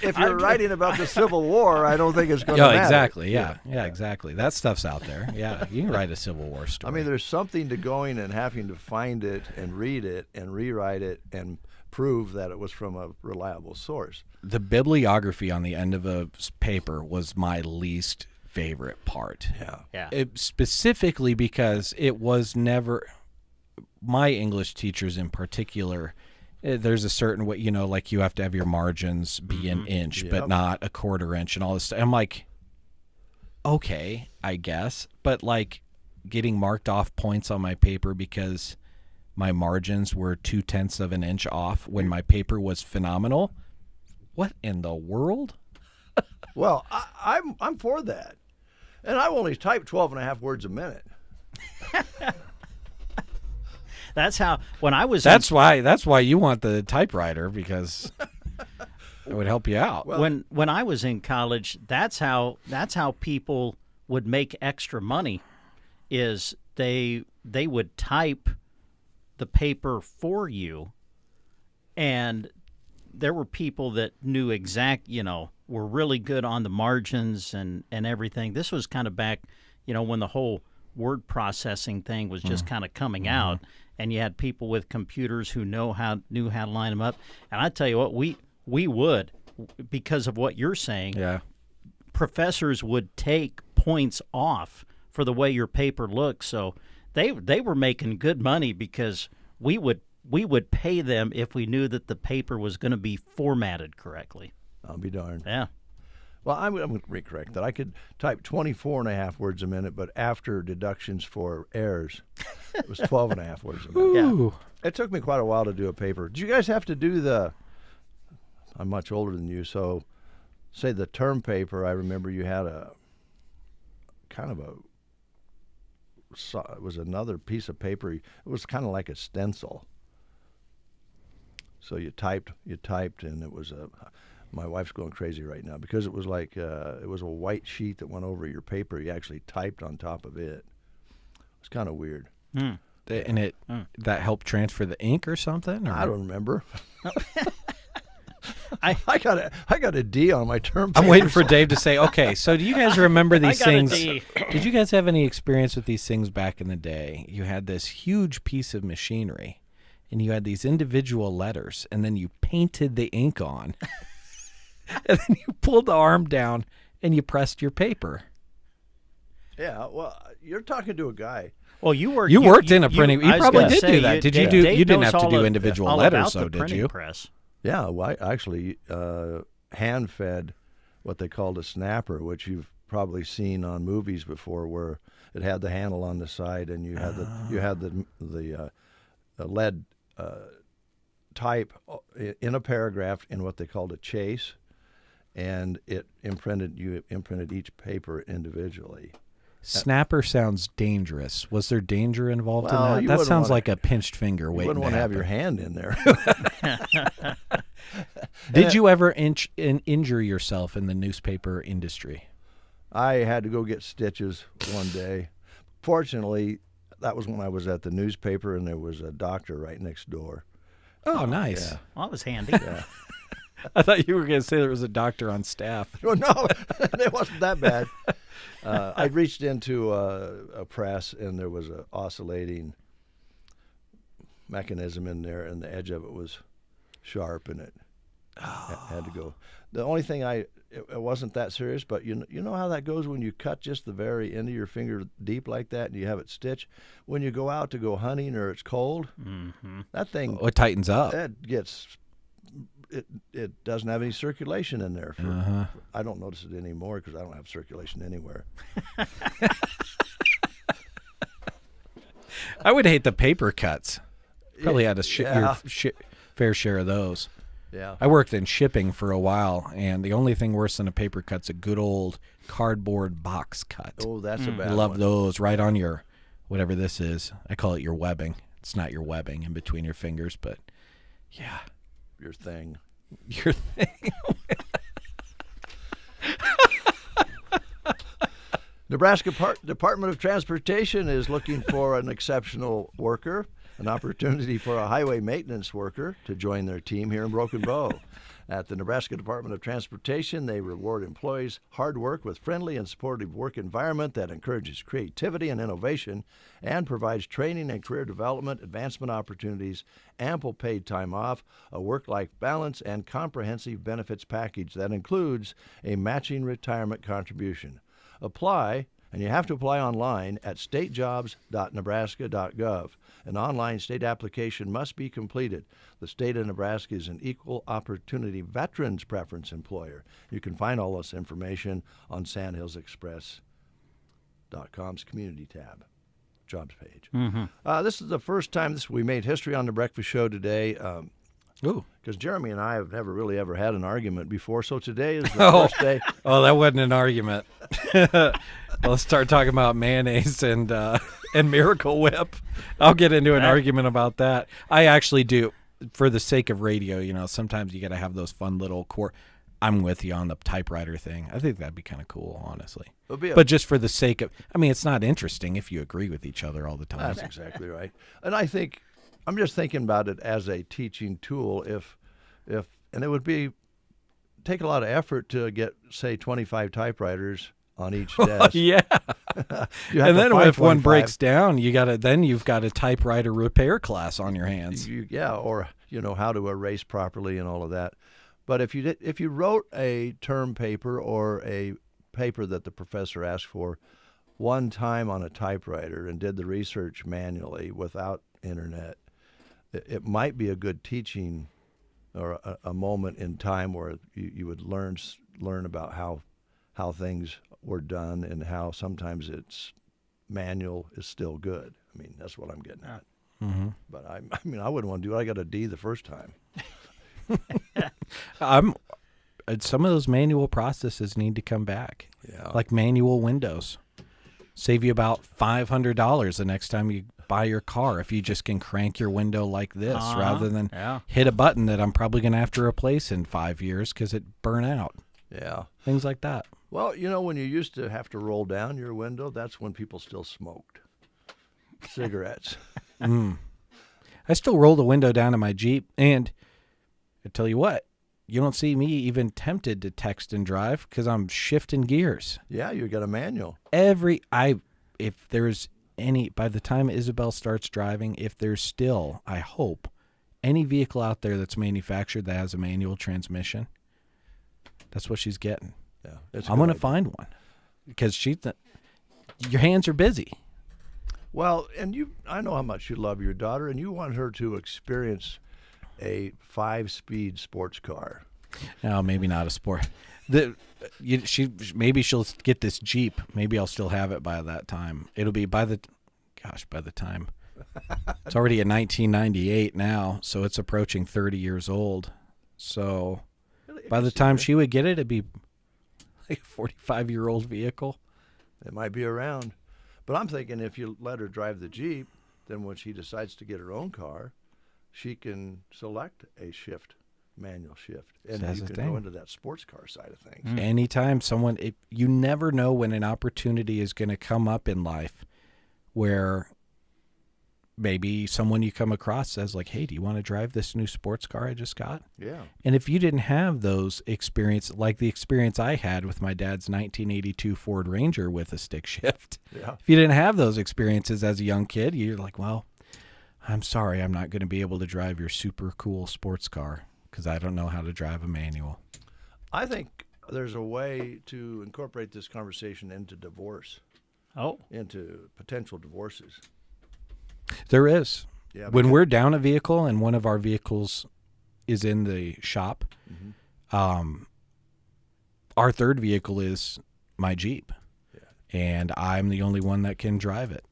If you're writing about the Civil War, I don't think it's going to matter. Exactly. Yeah, exactly. That stuff's out there. Yeah, you can write a Civil War story. I mean, there's something to going and having to find it and read it and rewrite it and prove that it was from a reliable source. The bibliography on the end of a paper was my least favorite part. Yeah. Specifically because it was never, my English teachers in particular, there's a certain way, like you have to have your margins be an inch, but not a quarter inch and all this stuff. I'm like, okay, I guess. But like getting marked off points on my paper because my margins were 0.2 of an inch off when my paper was phenomenal. What in the world? Well, I'm for that. And I only type 12.5 words a minute. That's how when I was. That's why you want the typewriter, because it would help you out. Well, when I was in college, that's how people would make extra money. Is they would type the paper for you, and there were people that knew were really good on the margins and everything. This was kind of back, when the whole word processing thing was just kind of coming out, and you had people with computers who knew how to line them up. And I tell you what, we would, because of what you're saying, professors would take points off for the way your paper looks. So they were making good money because we would pay them if we knew that the paper was going to be formatted correctly. I'll be darned. Yeah. Well, I'm going to recorrect that. I could type 24.5 words a minute, but after deductions for errors, it was 12.5 words a minute. Ooh. Yeah. It took me quite a while to do a paper. Did you guys have to do I'm much older than you, so say the term paper, I remember you had it was another piece of paper. It was kind of like a stencil. So you typed, and it was my wife's going crazy right now because it was like it was a white sheet that went over your paper. You actually typed on top of it. It's kind of weird. And that helped transfer the ink or something? Or? I don't remember. I got a D on my term paper. I'm waiting for Dave to say, okay, so do you guys remember these I got things? a D. Did you guys have any experience with these things back in the day? You had this huge piece of machinery, and you had these individual letters, and then you painted the ink on, and then you pulled the arm down, and you pressed your paper. Yeah, well, you're talking to a guy. Well, you worked in a printing. You probably did do that. Did you do? You didn't have to do individual letters, though, did you? Press. Yeah, well, I actually hand-fed what they called a snapper, which you've probably seen on movies before, where it had the handle on the side, and you had the lead type in a paragraph in what they called a chase, and you imprinted each paper individually. Snapper sounds dangerous. Was there danger involved in that? You That sounds wanna- like a pinched finger waiting You wouldn't want to have happen. your hand in there. Did you ever injure yourself in the newspaper industry? I had to go get stitches one day. Fortunately, that was when I was at the newspaper, and there was a doctor right next door. Oh, nice. Yeah. Well, that was handy. Yeah. I thought you were going to say there was a doctor on staff. Oh, no, it wasn't that bad. I reached into a press, and there was an oscillating mechanism in there, and the edge of it was sharp, and it had to go. The only thing it wasn't that serious, but you know how that goes when you cut just the very end of your finger deep like that, and you have it stitched. When you go out to go hunting or it's cold, that thing it tightens up. It gets. It doesn't have any circulation in there. I don't notice it anymore because I don't have circulation anywhere. I would hate the paper cuts. Probably had your fair share of those. Yeah. I worked in shipping for a while, and the only thing worse than a paper cut's a good old cardboard box cut. Oh, that's a bad Love one. those right on your, whatever this is. I call it your webbing. It's not your webbing in between your fingers, but yeah. Your thing. Your thing. Nebraska Department of Transportation is looking for an exceptional worker, an opportunity for a highway maintenance worker to join their team here in Broken Bow. At the Nebraska Department of Transportation, they reward employees' hard work with friendly and supportive work environment that encourages creativity and innovation and provides training and career development, advancement opportunities, ample paid time off, a work-life balance, and comprehensive benefits package that includes a matching retirement contribution. Apply, and you have to apply online at statejobs.nebraska.gov. An online state application must be completed. The state of Nebraska is an equal opportunity veterans preference employer. You can find all this information on sandhillsexpress.com's community tab, jobs page. This is the first time we made history on the breakfast show today. Because Jeremy and I have never really ever had an argument before, so today is the first day. Oh, that wasn't an argument. Let's start talking about mayonnaise and Miracle Whip. I'll get into an argument about that. I actually do, for the sake of radio. Sometimes you got to have those fun little I'm with you on the typewriter thing. I think that'd be kind of cool, honestly. But just for the sake of, it's not interesting if you agree with each other all the time. That's exactly right. And I think I'm just thinking about it as a teaching tool. And it would take a lot of effort to get, say, 25 typewriters on each desk. Yeah. And then if one breaks down, you've got a typewriter repair class on your hands. Or how to erase properly and all of that. But if you wrote a term paper or a paper that the professor asked for one time on a typewriter and did the research manually without internet, it might be a good teaching or a moment in time where you would learn about how things were done and how sometimes it's manual is still good. That's what I'm getting at. Mm-hmm. But I wouldn't want to do it. I got a D the first time. Some of those manual processes need to come back. Yeah. Like manual windows. Save you about $500 the next time you buy your car if you just can crank your window like this rather than Yeah. hit a button that I'm probably going to have to replace in 5 years because it burnt out. Yeah. Things like that. Well, you know, when you used to have to roll down your window, that's when people still smoked cigarettes. I still roll the window down in my Jeep, and I tell you what, you don't see me even tempted to text and drive because I'm shifting gears. Yeah, you got a manual. If there's any, by the time Isabel starts driving, if there's still, I hope, any vehicle out there that's manufactured that has a manual transmission, that's what she's getting. Yeah, I'm going to find one because your hands are busy. Well, and I know how much you love your daughter, and you want her to experience a 5-speed sports car. No, maybe not a sport. Maybe she'll get this Jeep. Maybe I'll still have it by that time. It'll be by the time. It's already a 1998 now, so it's approaching 30 years old. So by the time she would get it, it'd be like a 45-year-old vehicle. It might be around. But I'm thinking if you let her drive the Jeep, then when she decides to get her own car, she can select a manual shift. And That's you the can thing. go into that sports car side of things. Anytime you never know when an opportunity is going to come up in life where maybe someone you come across says like, hey, do you want to drive this new sports car I just got? Yeah. And if you didn't have those experiences, like the experience I had with my dad's 1982 Ford Ranger with a stick shift, Yeah. if you didn't have those experiences as a young kid, you're like, well, I'm sorry, I'm not going to be able to drive your super cool sports car because I don't know how to drive a manual. I think there's a way to incorporate this conversation into divorce. Oh. Into potential divorces. There is. Yeah, when we're down a vehicle and one of our vehicles is in the shop, our third vehicle is my Jeep. Yeah. And I'm the only one that can drive it.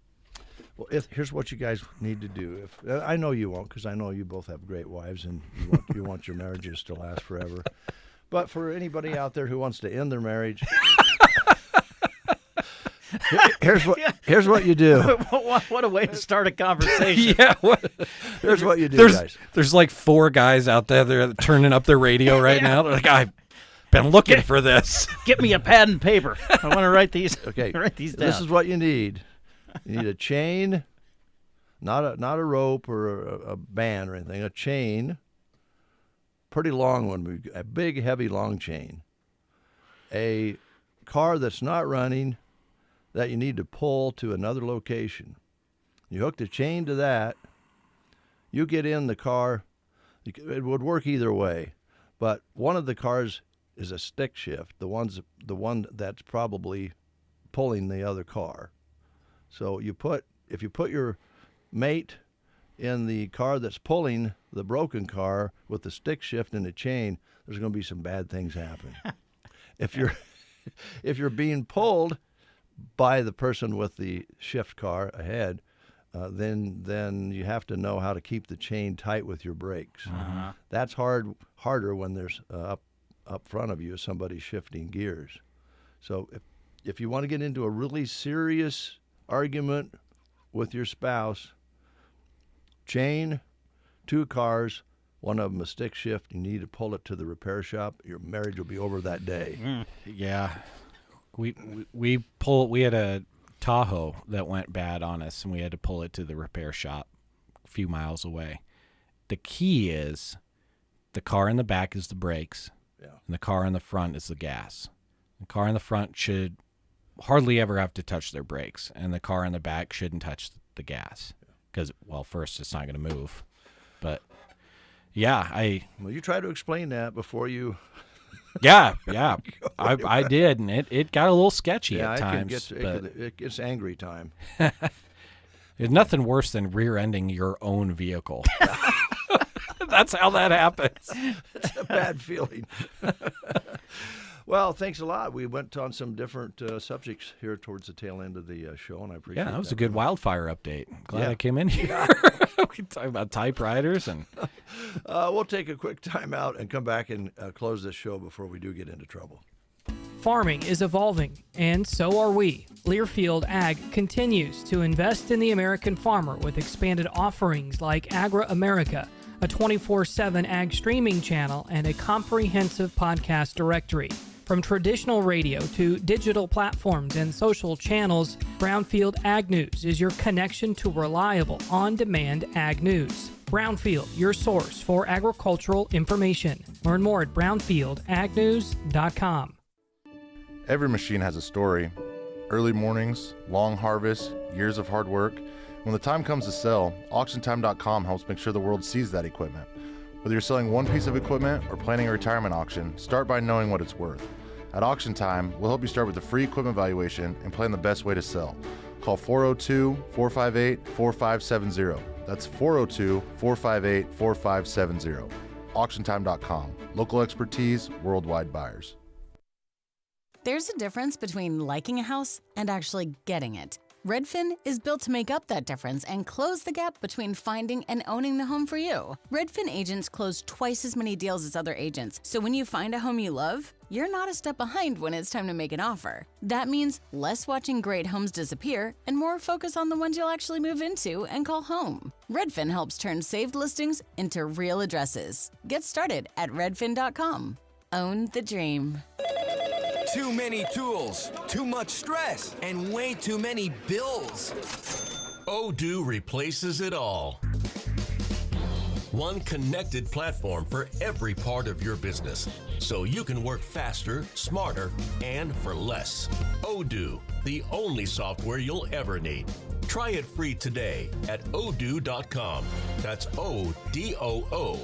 Well, here's what you guys need to do. I know you won't, because I know you both have great wives and you want your marriages to last forever. But for anybody out there who wants to end their marriage, here's what you do. What a way to start a conversation. Yeah. Here's what you do, guys. There's like 4 guys out there that are turning up their radio right now. They're like, I've been looking for this. Get me a pad and paper. I want to write these. Okay. Write these down. This is what you need. You need a chain, not a rope or a band or anything. A chain, pretty long one, a big, heavy, long chain. A car that's not running that you need to pull to another location. You hook the chain to that. You get in the car. It would work either way, but one of the cars is a stick shift. The one that's probably pulling the other car. So if you put your mate in the car that's pulling the broken car with the stick shift and the chain, there's going to be some bad things happen. If you're being pulled by the person with the shift car ahead, then you have to know how to keep the chain tight with your brakes. That's harder when there's up front of you somebody shifting gears. So if you want to get into a really serious argument with your spouse, chain, 2 cars, one of them a stick shift, you need to pull it to the repair shop. Your marriage will be over that day. Yeah. We had a Tahoe that went bad on us, and we had to pull it to the repair shop a few miles away. The key is the car in the back is the brakes, and the car in the front is the gas. The car in the front should hardly ever have to touch their brakes, and the car in the back shouldn't touch the gas because, well, first, it's not going to move. But, yeah, Well, you try to explain that before you... Yeah, I did, and it got a little sketchy at times. It gets angry time. There's nothing worse than rear-ending your own vehicle. That's how that happens. It's a bad feeling. Well, thanks a lot. We went on some different subjects here towards the tail end of the show, and I appreciate that was a good wildfire update. Glad I came in here. We can talk about typewriters. And we'll take a quick time out and come back and close this show before we do get into trouble. Farming is evolving, and so are we. Learfield Ag continues to invest in the American farmer with expanded offerings like Agra America, a 24/7 ag streaming channel, and a comprehensive podcast directory. From traditional radio to digital platforms and social channels, Brownfield Ag News is your connection to reliable, on-demand ag news. Brownfield, your source for agricultural information. Learn more at brownfieldagnews.com. Every machine has a story. Early mornings, long harvests, years of hard work. When the time comes to sell, AuctionTime.com helps make sure the world sees that equipment. Whether you're selling one piece of equipment or planning a retirement auction, start by knowing what it's worth. At Auction Time, we'll help you start with a free equipment valuation and plan the best way to sell. Call 402-458-4570. That's 402-458-4570. AuctionTime.com. Local expertise, worldwide buyers. There's a difference between liking a house and actually getting it. Redfin is built to make up that difference and close the gap between finding and owning the home for you. Redfin agents close twice as many deals as other agents, so when you find a home you love, you're not a step behind when it's time to make an offer. That means less watching great homes disappear and more focus on the ones you'll actually move into and call home. Redfin helps turn saved listings into real addresses. Get started at redfin.com. Own the dream. Too many tools, too much stress, and way too many bills. Odoo replaces it all. One connected platform for every part of your business, so you can work faster, smarter, and for less. Odoo, the only software you'll ever need. Try it free today at odoo.com. That's ODOO.com.